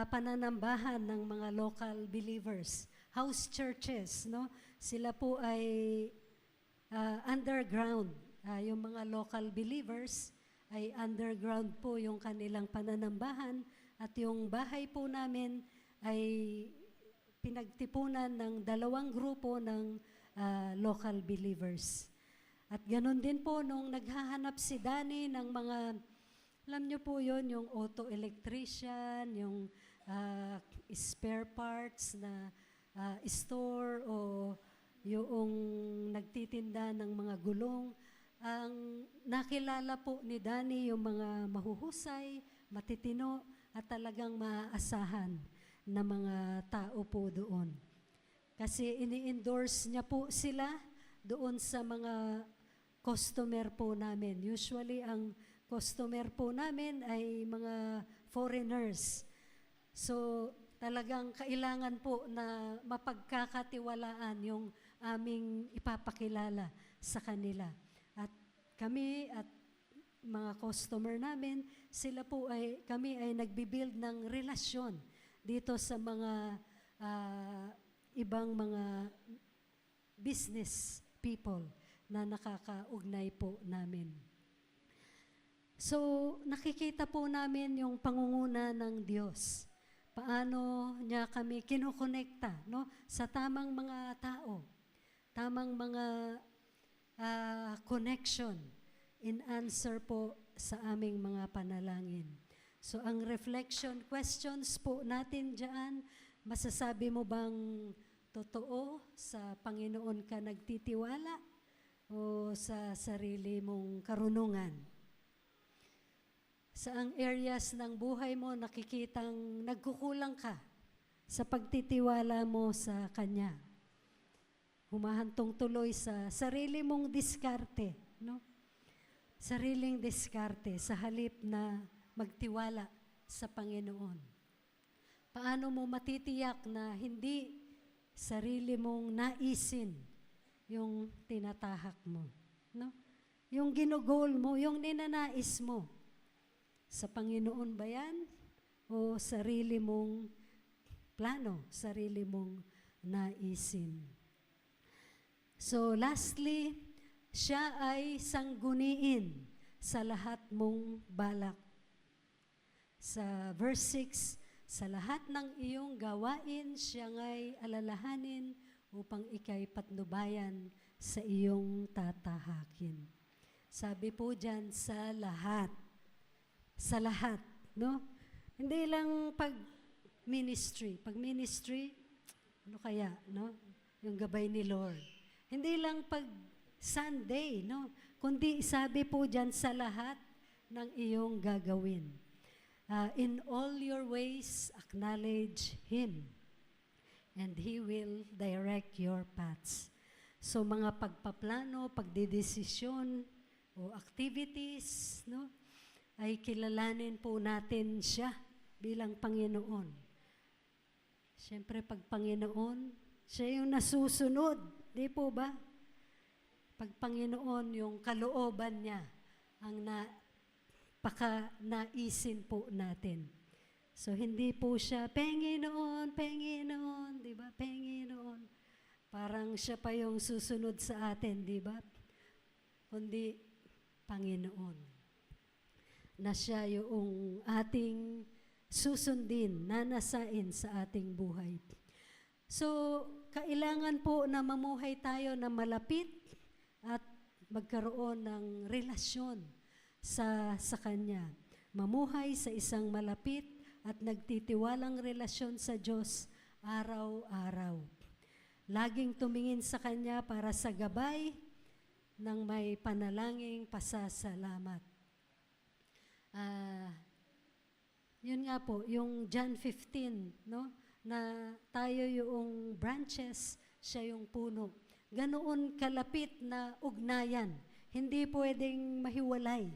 pananambahan ng mga local believers. House churches, no? Sila po ay underground. Yung mga local believers ay underground po yung kanilang pananambahan. At yung bahay po namin ay pinagtipunan ng 2 grupo ng local believers. At ganun din po nung naghahanap si Danny ng mga, alam niyo po yun, yung auto electrician, yung spare parts na store o yung nagtitinda ng mga gulong. Ang nakilala po ni Danny yung mga mahuhusay, matitino, at talagang maaasahan na mga tao po doon. Kasi ini-endorse niya po sila doon sa mga customer po namin. Usually, ang customer po namin ay mga foreigners. So, talagang kailangan po na mapagkakatiwalaan yung aming ipapakilala sa kanila. At kami at mga customer namin, kami ay nagbibuild ng relasyon dito sa mga ibang mga business people na nakakaugnay po namin. So, nakikita po namin yung pangunguna ng Diyos. Paano niya kami kinokonekta, no? Sa tamang mga tao, tamang mga connection in answer po sa aming mga panalangin. So, ang reflection questions po natin dyan, masasabi mo bang totoo sa Panginoon ka nagtitiwala o sa sarili mong karunungan? Saang areas ng buhay mo nakikitang nagkukulang ka sa pagtitiwala mo sa Kanya? Humahantong tuloy sa sarili mong diskarte, no? Sariling diskarte sa halip na magtiwala sa Panginoon. Paano mo matitiyak na hindi sarili mong naisin yung tinatahak mo, no? Yung ginugol mo, yung ninanais mo. Sa Panginoon ba yan? O sarili mong plano, sarili mong naisin? So lastly, siya ay sangguniin sa lahat mong balak. Sa verse 6, sa lahat ng iyong gawain, siya ngay alalahanin upang ikay patnubayan sa iyong tatahakin. Sabi po dyan, sa lahat. Sa lahat, no? Hindi lang pag ministry. Pag ministry, ano kaya, no? Yung gabay ni Lord. Hindi lang pag Sunday, no? Kundi sabi po dyan sa lahat ng iyong gagawin. In all your ways, acknowledge Him, and He will direct your paths. So mga pagpaplano, pagdidesisyon, o activities, no? Ay kilalanin po natin siya bilang Panginoon. Siyempre, pag Panginoon, siya yung nasusunod. Di po ba? Pag Panginoon, yung kalooban niya ang naisin po natin. So, hindi po siya, Panginoon, Panginoon, di ba? Panginoon. Parang siya pa yung susunod sa atin, di ba? Kundi, Panginoon. Na siya yung ating susundin, nanasain sa ating buhay. So, kailangan po na mamuhay tayo na malapit at magkaroon ng relasyon sa Kanya. Mamuhay sa isang malapit at nagtitiwalang relasyon sa Diyos araw-araw. Laging tumingin sa Kanya para sa gabay ng may panalangin pasasalamat. Yun nga po, yung John 15, no? Na tayo yung branches, siya yung puno. Ganoon kalapit na ugnayan. Hindi pwedeng mahiwalay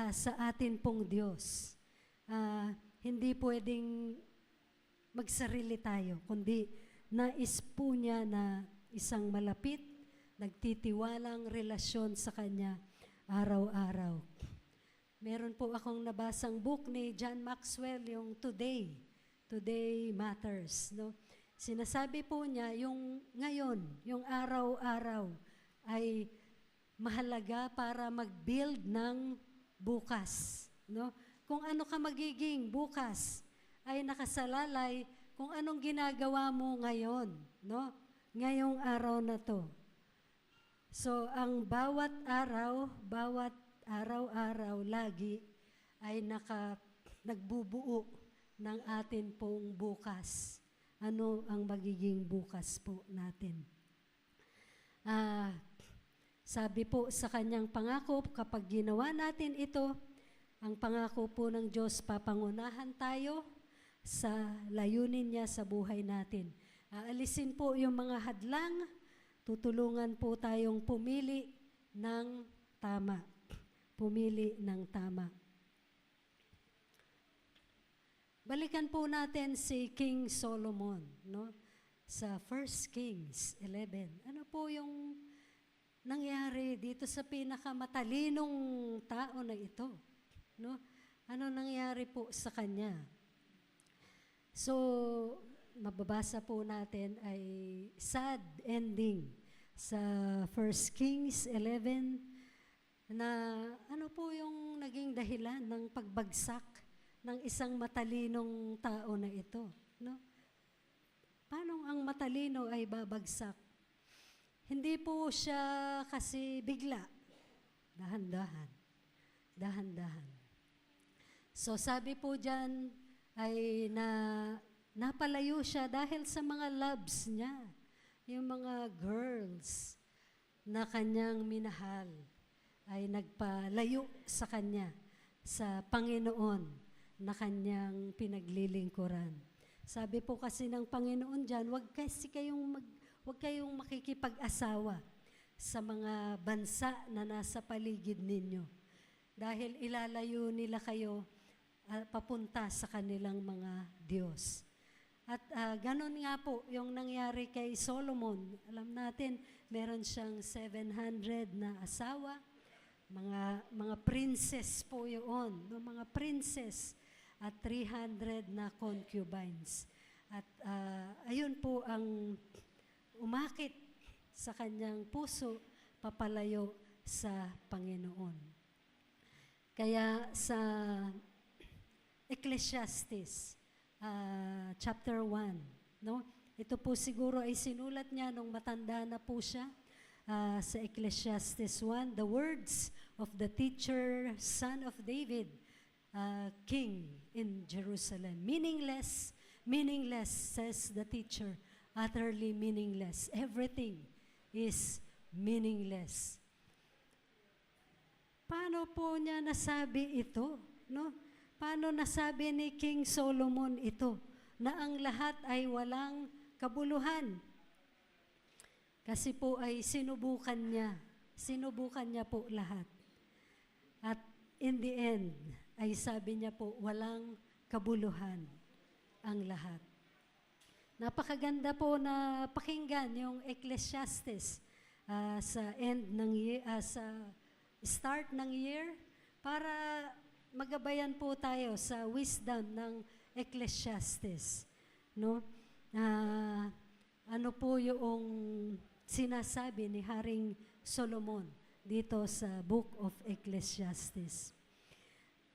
sa atin pong Diyos. Hindi pwedeng magsarili tayo, kundi nais po niya na isang malapit, nagtitiwalang relasyon sa Kanya araw-araw. Meron po akong nabasang book ni John Maxwell, yung Today Matters. No? Sinasabi po niya, yung ngayon, yung araw-araw, ay mahalaga para mag-build ng bukas. No? Kung ano ka magiging bukas, ay nakasalalay kung anong ginagawa mo ngayon. No? Ngayong araw na to. So, ang bawat araw-araw lagi ay nagbubuo ng atin pong bukas. Ano ang magiging bukas po natin? Sabi po sa Kanyang pangako, kapag ginawa natin ito, ang pangako po ng Diyos, papangunahan tayo sa layunin niya sa buhay natin. Aalisin po yung mga hadlang, tutulungan po tayong pumili ng tama. Pumili ng tama. Balikan po natin si King Solomon, no? Sa 1 Kings 11. Ano po yung nangyari dito sa pinakamatalinong tao na ito, no? Ano nangyari po sa kanya? So, mababasa po natin ay sad ending sa 1 Kings 11. na ano po yung naging dahilan ng pagbagsak ng isang matalinong tao na ito, no? Paano ang matalino ay babagsak? Hindi po siya kasi bigla. Dahan-dahan. Dahan-dahan. So sabi po dyan ay napalayo siya dahil sa mga loves niya. Yung mga girls na kanyang minahal ay nagpalayo sa kanya, sa Panginoon na kanyang pinaglilingkuran. Sabi po kasi ng Panginoon dyan, huwag kayong makikipag-asawa sa mga bansa na nasa paligid ninyo. Dahil ilalayo nila kayo papunta sa kanilang mga Diyos. At ganon nga po yung nangyari kay Solomon. Alam natin, meron siyang 700 na asawa. Mga princess po yun. No? Mga princess at 300 na concubines. At ayun po ang umakit sa kanyang puso, papalayo sa Panginoon. Kaya sa Ecclesiastes, chapter 1, no? Ito po siguro ay sinulat niya nung matanda na po siya, sa Ecclesiastes 1, the words of the teacher, son of David, king in Jerusalem. Meaningless, meaningless, says the teacher, utterly meaningless. Everything is meaningless. Paano po niya nasabi ito? No? Paano nasabi ni King Solomon ito? Na ang lahat ay walang kabuluhan. Kasi po ay sinubukan niya po lahat. At in the end, ay sabi niya po, walang kabuluhan ang lahat. Napakaganda po na pakinggan yung Ecclesiastes sa end ng year, sa start ng year, para magabayan po tayo sa wisdom ng Ecclesiastes. No? Ano po yung sinasabi ni Haring Solomon dito sa Book of Ecclesiastes.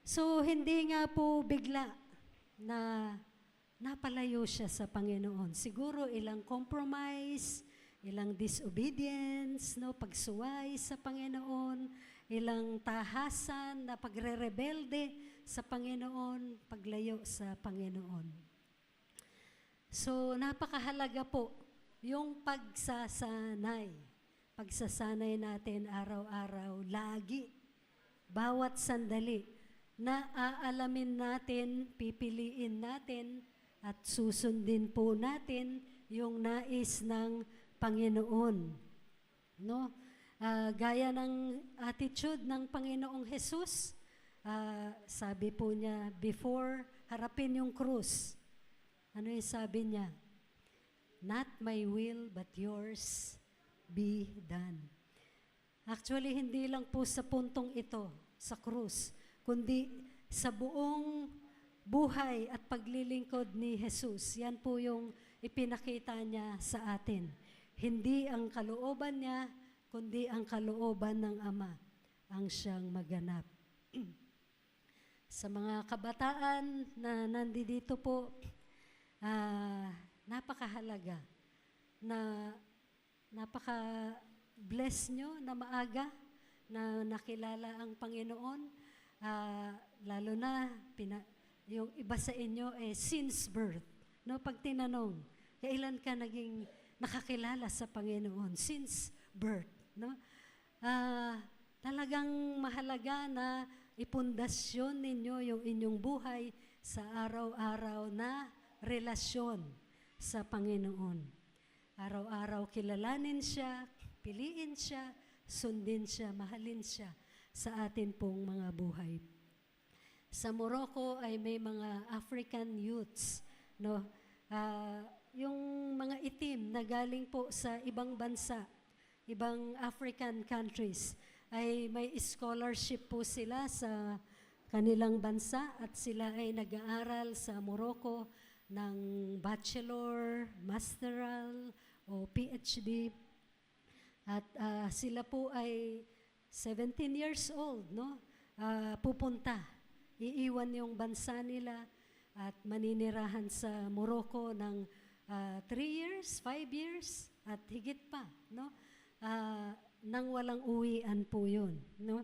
So, hindi nga po bigla na napalayo siya sa Panginoon. Siguro ilang compromise, ilang disobedience, no, pagsuway sa Panginoon, ilang tahasan na pagre-rebelde sa Panginoon, paglayo sa Panginoon. So, napakahalaga po yung pagsasanay. Pagsasanay natin araw-araw, lagi, bawat sandali, na aalamin natin, pipiliin natin, at susundin po natin yung nais ng Panginoon. No? Gaya ng attitude ng Panginoong Jesus, sabi po niya, before harapin yung krus, ano yung sabi niya? Not my will, but yours be done. Actually, hindi lang po sa puntong ito, sa krus, kundi sa buong buhay at paglilingkod ni Jesus. Yan po yung ipinakita niya sa atin. Hindi ang kalooban niya, kundi ang kalooban ng Ama ang siyang maganap. Sa mga kabataan na nandito po, napakahalaga na napaka-bless nyo na maaga na nakilala ang Panginoon. Lalo na yung iba sa inyo since birth. No, pag tinanong, kailan ka naging nakakilala sa Panginoon? Since birth. No? Talagang mahalaga na ipundasyon ninyo yung inyong buhay sa araw-araw na relasyon sa Panginoon. Araw-araw kilalanin siya, piliin siya, sundin siya, mahalin siya sa atin pong mga buhay. Sa Morocco ay may mga African youths, no? Yung mga itim na galing po sa ibang bansa, ibang African countries, ay may scholarship po sila sa kanilang bansa at sila ay nag-aaral sa Morocco ng bachelor, masteral o PhD. At sila po ay 17 years old, no? Pupunta. Iiwan yung bansa nila at maninirahan sa Morocco ng 3 years, 5 years, at higit pa, no? Nang walang uwian po yun, no?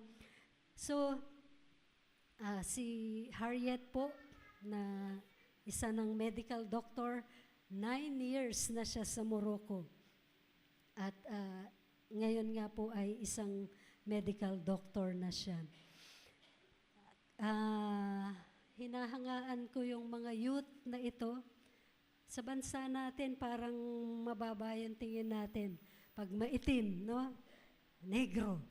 So, si Harriet po, na isa ng medical doctor, 9 years na siya sa Morocco. At ngayon nga po ay isang medical doctor na siya. Hinahangaan ko yung mga youth na ito. Sa bansa natin, parang mababa yung tingin natin. Pag maitim, no? Negro.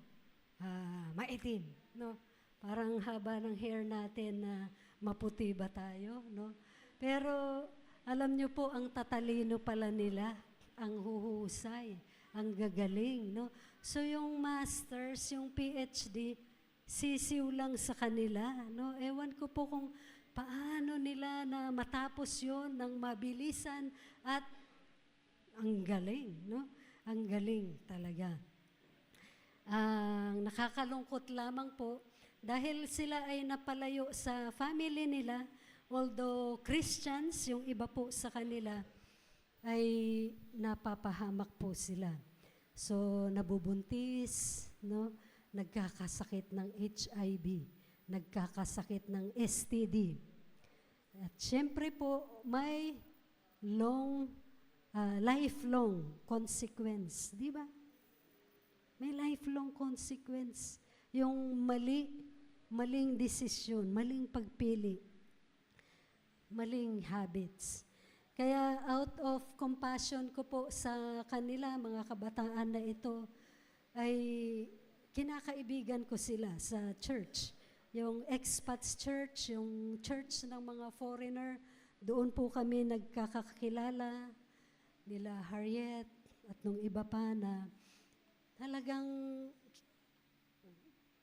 Maitim, no? Parang haba ng hair natin na maputi ba tayo, no? Pero alam niyo po, ang tatalino pala nila, ang huhusay, ang gagaling, no? So yung masters, yung PhD, sisiw lang sa kanila, no? Ewan ko po kung paano nila na matapos yon ng mabilisan at ang galing, no? Ang galing talaga. Ang nakakalungkot lamang po, dahil sila ay napalayo sa family nila, although Christians, yung iba po sa kanila, ay napapahamak po sila. So, nabubuntis, no? Nagkakasakit ng HIV, nagkakasakit ng STD. At syempre po, may lifelong consequence, di ba? May lifelong consequence. Yung maling desisyon, maling pagpili, maling habits. Kaya out of compassion ko po sa kanila, mga kabataan na ito, ay kinakaibigan ko sila sa church. Yung expats church, yung church ng mga foreigner, doon po kami nagkakakilala nila Harriet at nung iba pa na talagang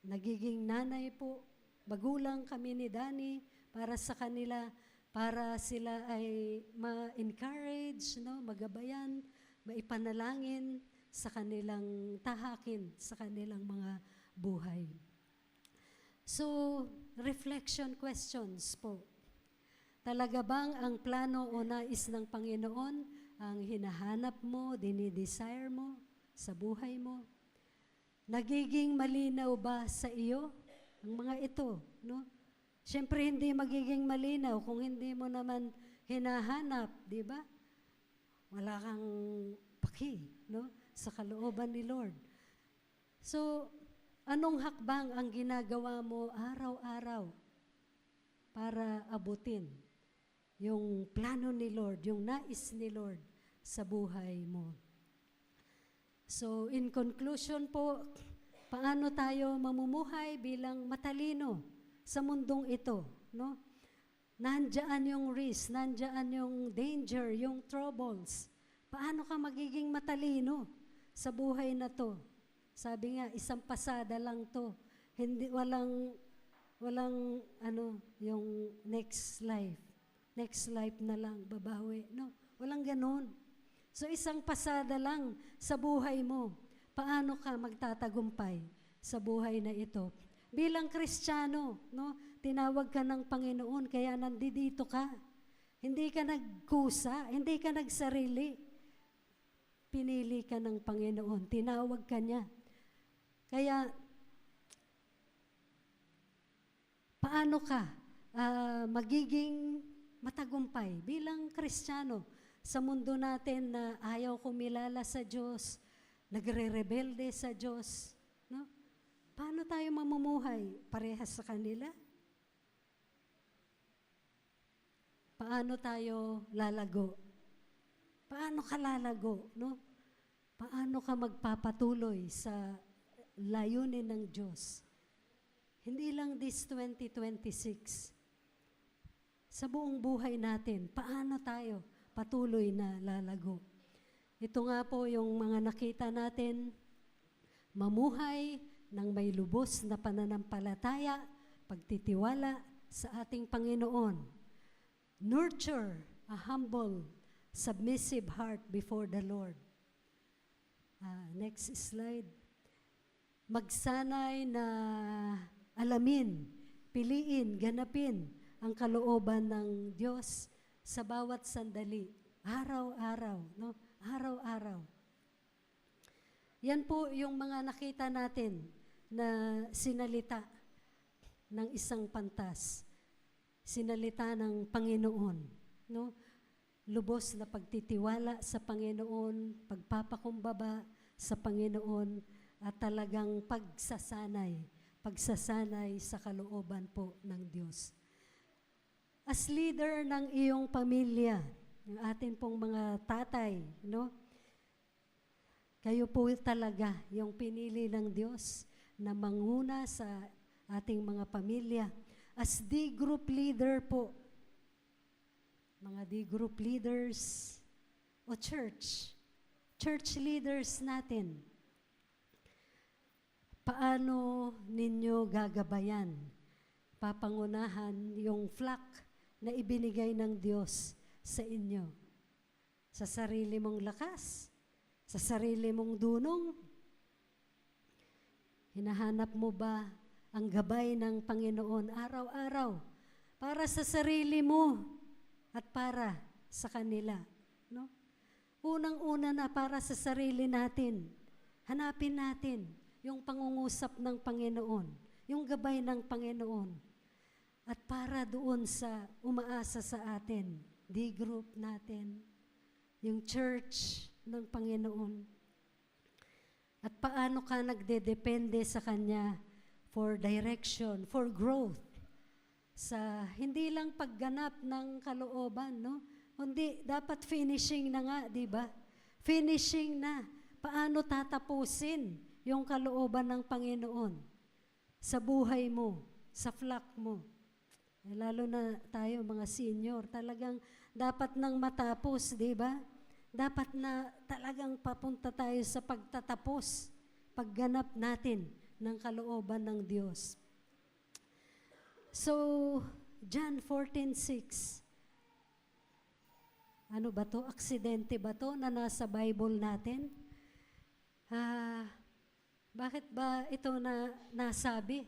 nagiging nanay po, magulang kami ni Danny para sa kanila, para sila ay ma-encourage, no, magabayan, maipanalangin sa kanilang tahakin, sa kanilang mga buhay. So, reflection questions po. Talaga bang ang plano o nais ng Panginoon ang hinahanap mo, dinidesire mo sa buhay mo? Nagiging malinaw ba sa iyo ang mga ito, no? Siyempre hindi magiging malinaw kung hindi mo naman hinahanap, di ba? Wala kang paki, no? Sa kalooban ni Lord. So, anong hakbang ang ginagawa mo araw-araw para abutin yung plano ni Lord, yung nais ni Lord sa buhay mo? So, in conclusion po, paano tayo mamumuhay bilang matalino sa mundong ito, no? Nandiyan yung risk, nandiyan yung danger, yung troubles. Paano ka magiging matalino sa buhay na to? Sabi nga, isang pasada lang to. Hindi, walang yung next life. Next life na lang, babawi. No, walang ganon. So isang pasada lang sa buhay mo. Paano ka magtatagumpay sa buhay na ito? Bilang Kristiyano, no, tinawag ka ng Panginoon, kaya nandito ka. Hindi ka nagkusa, hindi ka nagsarili. Pinili ka ng Panginoon, tinawag ka niya. Kaya, paano ka magiging matagumpay bilang Kristiyano sa mundo natin na ayaw kumilala sa Diyos, nagre-rebelde sa Diyos, no? Paano tayo mamumuhay? Parehas sa kanila? Paano tayo lalago? Paano ka lalago, no? Paano ka magpapatuloy sa layunin ng Diyos? Hindi lang this 2026. Sa buong buhay natin, paano tayo patuloy na lalago? Ito nga po yung mga nakita natin, mamuhay ng may lubos na pananampalataya, pagtitiwala sa ating Panginoon. Nurture a humble, submissive heart before the Lord. Next slide. magsanay na alamin, piliin, ganapin ang kalooban ng Diyos sa bawat sandali, araw-araw, no? Araw-araw. Yan po yung mga nakita natin na sinalita ng isang pantas. Sinalita ng Panginoon, no? Lubos na pagtitiwala sa Panginoon, pagpapakumbaba sa Panginoon, at talagang pagsasanay sa kalooban po ng Diyos. As leader ng iyong pamilya, ng atin pong mga tatay, no? Kayo po talaga yung pinili ng Diyos na manguna sa ating mga pamilya. As D-group leader po, mga D-group leaders o church leaders natin, paano ninyo gagabayan, papangunahan yung flock na ibinigay ng Diyos sa inyo? Sa sarili mong lakas? Sa sarili mong dunong? Hinahanap mo ba ang gabay ng Panginoon araw-araw para sa sarili mo at para sa kanila, no? Unang-una na para sa sarili natin. Hanapin natin yung pangungusap ng Panginoon, yung gabay ng Panginoon. At para doon sa umaasa sa atin, D-group natin, yung church ng Panginoon. At paano ka nagdedepende sa Kanya for direction, for growth, sa hindi lang pagganap ng kalooban, no? Kundi dapat finishing na nga, di ba? Finishing na. Paano tatapusin yung kalooban ng Panginoon sa buhay mo, sa flock mo? Lalo na tayo mga senior, talagang dapat nang matapos, di ba? Dapat na talagang papunta tayo sa pagtatapos, pagganap natin ng kalooban ng Diyos. So, John 14:6. Ano ba to? Aksidente ba to na nasa Bible natin? Bakit ba ito na nasabi?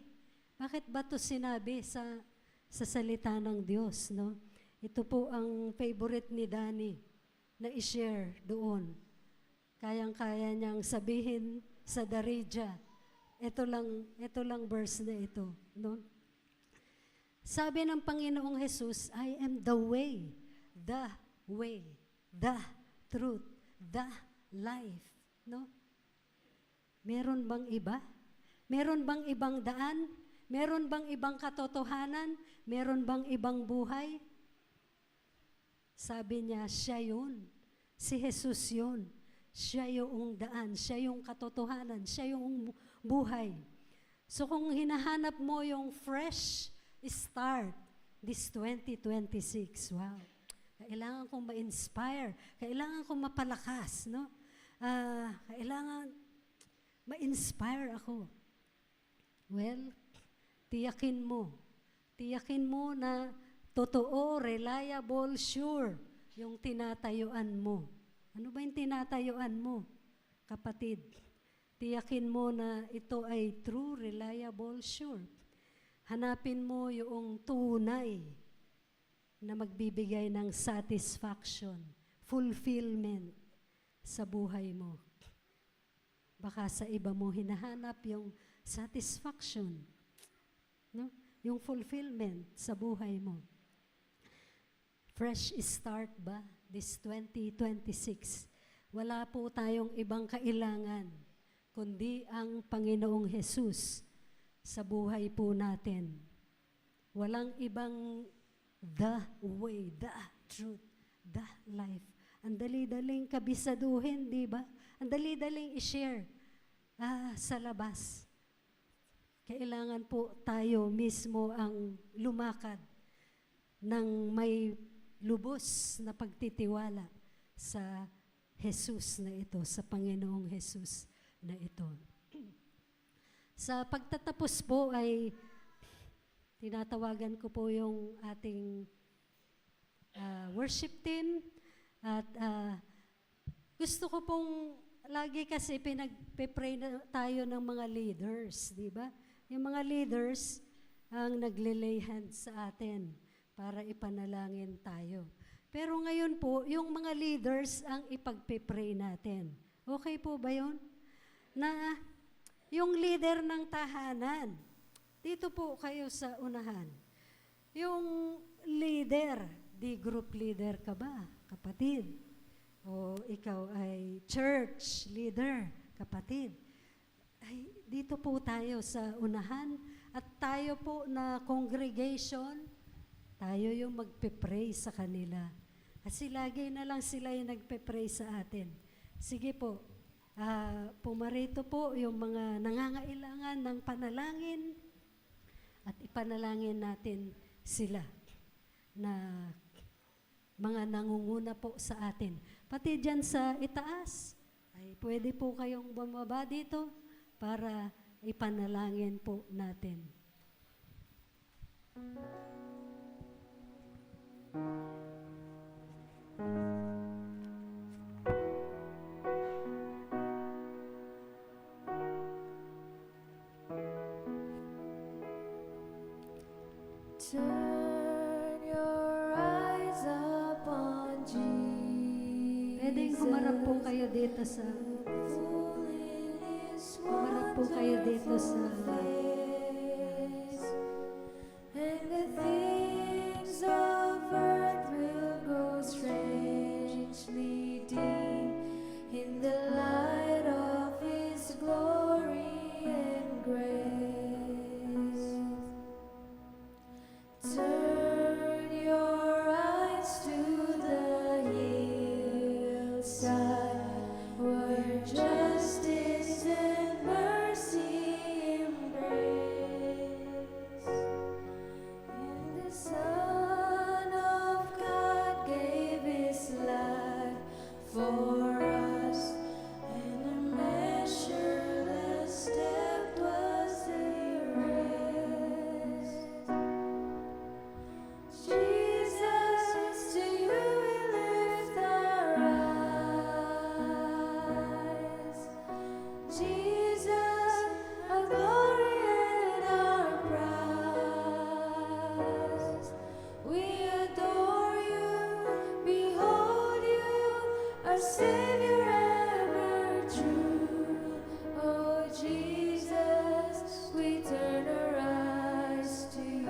Bakit ba to sinabi sa salita ng Diyos, no? Ito po ang favorite ni Danny na i-share doon. Kayang-kaya niyang sabihin sa Darija. Ito lang verse na ito, no? Sabi ng Panginoong Jesus, I am the way, the truth, the life, no? Meron bang iba? Meron bang ibang daan? Meron bang ibang katotohanan? Meron bang ibang buhay? Sabi niya, siya yun. Si Jesus yun. Siya yung daan, siya yung katotohanan, siya yung buhay. So kung hinahanap mo yung fresh start this 2026, wow. Kailangan kong ma-inspire, kailangan kong mapalakas, no? Kailangan ma-inspire ako. Well, tiyakin mo na totoo, reliable, sure yung tinatayuan mo. Ano ba yung tinatayuan mo, kapatid? Tiyakin mo na ito ay true, reliable, sure. Hanapin mo yung tunay na magbibigay ng satisfaction, fulfillment sa buhay mo. Baka sa iba mo hinahanap yung satisfaction, no? Yung fulfillment sa buhay mo. Fresh start ba this 2026? Wala po tayong ibang kailangan kundi ang Panginoong Jesus sa buhay po natin. Walang ibang the way, the truth, the life. Ang dali-daling kabisaduhin, di ba? Ang dali-daling i-share sa labas. Kailangan po tayo mismo ang lumakad ng may lubos na pagtitiwala sa Jesus na ito, sa Panginoong Jesus na ito. Sa pagtatapos po ay tinatawagan ko po yung ating worship team at gusto ko pong lagi kasi pinagpe-pray na tayo ng mga leaders, di ba? Yung mga leaders ang nagle-lay hands sa atin para ipanalangin tayo. Pero ngayon po, yung mga leaders ang ipagpe-pray natin. Okay po ba yun? Na yung leader ng tahanan, dito po kayo sa unahan. Yung leader, di group leader ka ba, kapatid? O ikaw ay church leader, kapatid? Ay, dito po tayo sa unahan at tayo po na congregation, tayo yung magpe-pray sa kanila. Kasi lagi na lang sila yung nagpe-pray sa atin. Sige po, pumarito po yung mga nangangailangan ng panalangin at ipanalangin natin sila na mga nangunguna po sa atin. Pati dyan sa itaas, ay pwede po kayong bumaba dito para ipanalangin po natin. Turn your eyes upon Jesus. Pwedeng humarap po kayo dito sa And the things of earth will grow strangely deep in the light of His glory and grace. Turn your eyes to the hillside where justice and mercy embrace. And the Son of God gave His life for us, and a measureless debt was erased. Jesus, to you we lift our eyes. Jesus, our glory and our prize. We adore you, behold you, our Savior ever true. Oh Jesus, we turn our eyes to you.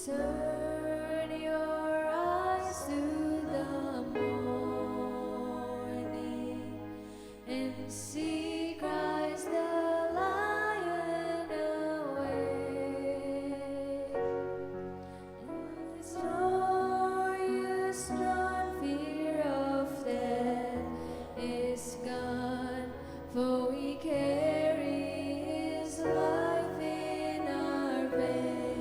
Turn your eyes to the morning and see Christ the Lion awake. This glorious non-fear of death is gone, for we carry His life in our veins.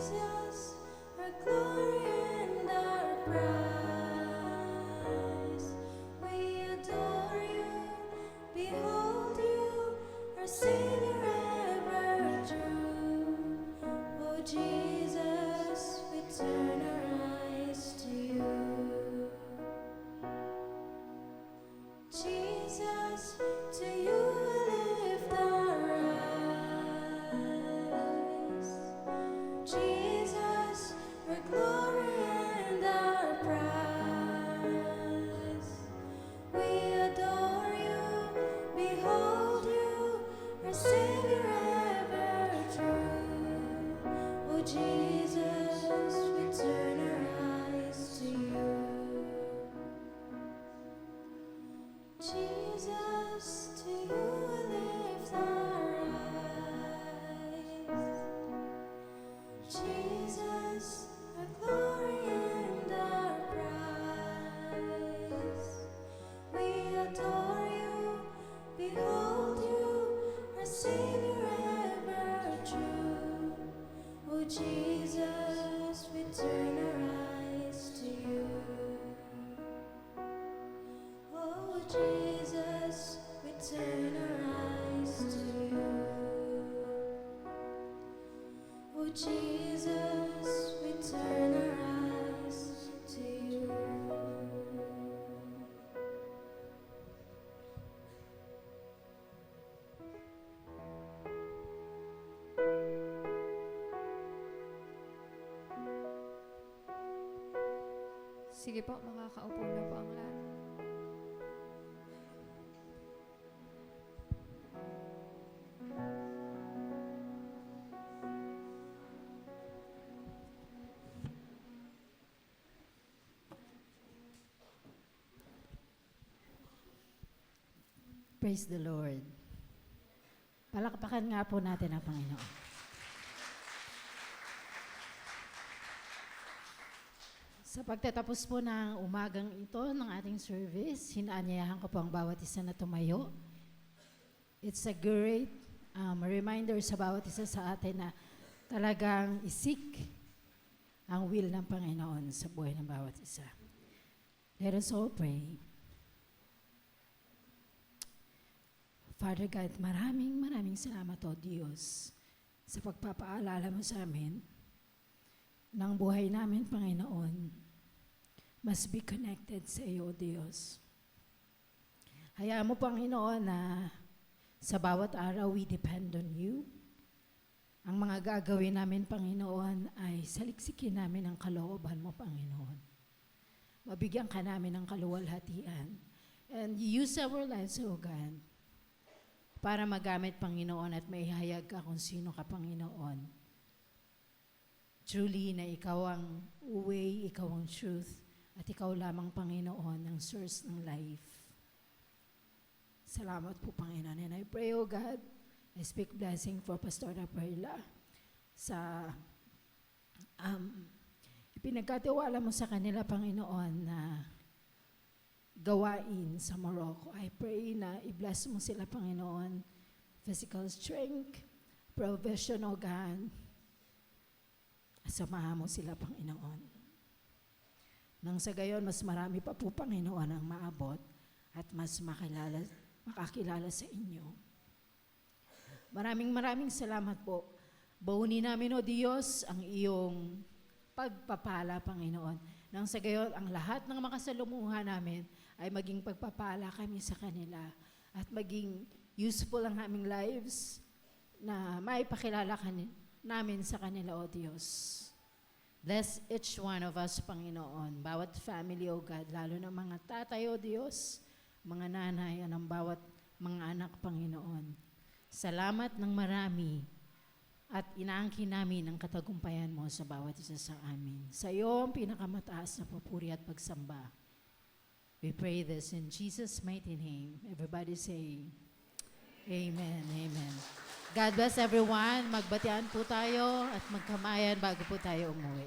Jesus, our glory and our prize. We adore you, behold you, our Savior ever true. Oh Jesus, we turn our eyes to you. Jesus, to you we lift our eyes. Jesus, our glory and our prize. We adore you, behold you, our Savior ever true. Oh Jesus, we turn our eyes to you. Jesus, to you we lift our eyes. Jesus, our glory and our prize. We adore you, behold you, our Savior ever true. Oh Jesus, we turn our eyes to you. Oh Jesus, we turn our eyes to you. Oh Jesus, we turn our eyes to you. Sige po, makakaupo na po ang lahat. Praise the Lord. Palakpakan nga po natin ang Panginoon. Sa pagtatapos po ng umagang ito ng ating service, hinaanyayahan ko po ang bawat isa na tumayo. It's a great reminder sa bawat isa sa atin na talagang isik ang will ng Panginoon sa buhay ng bawat isa. Let us all pray. Father God, maraming salamat o Diyos sa pagpapaalala mo sa amin ng buhay namin, Panginoon, must be connected sa iyo, Diyos. Hayaan mo, Panginoon, na sa bawat araw we depend on you. Ang mga gagawin namin, Panginoon, ay saliksikin namin ang kalooban mo, Panginoon. Mabigyan ka namin ng kaluwalhatian. And use our lives, O God, para magamit, Panginoon, at maihayag ka kung sino ka, Panginoon. Truly na ikaw ang way, ikaw ang truth, at ikaw lamang, Panginoon, ang source ng life. Salamat po, Panginoon. And I pray, O God, I speak blessing for Pastor Perla sa ipinagkatiwala mo sa kanila, Panginoon, na gawain sa Morocco. I pray na i-bless mo sila, Panginoon. Physical strength, provision, O God. Samahan mo sila, Panginoon. Nang sa gayon, mas marami pa po, Panginoon, ang maabot at mas makakilala sa inyo. Maraming salamat po. Baunin namin, O Diyos, ang iyong pagpapala, Panginoon. Nang sa gayon, ang lahat ng makasalumuha namin ay maging pagpapala kami sa kanila at maging useful ang aming lives na maipakilala namin sa kanila, O Diyos. Bless each one of us, Panginoon. Bawat family, O God, lalo na mga tatay, O Diyos, mga nanay, ang bawat mga anak, Panginoon. Salamat ng marami at inaangkin namin ang katagumpayan mo sa bawat isa sa amin. Sa iyo ang pinakamataas na papuri at pagsamba. We pray this in Jesus' mighty name. Everybody say, Amen, Amen. God bless everyone. Magbatian po tayo at magkamayan bago po tayo umuwi.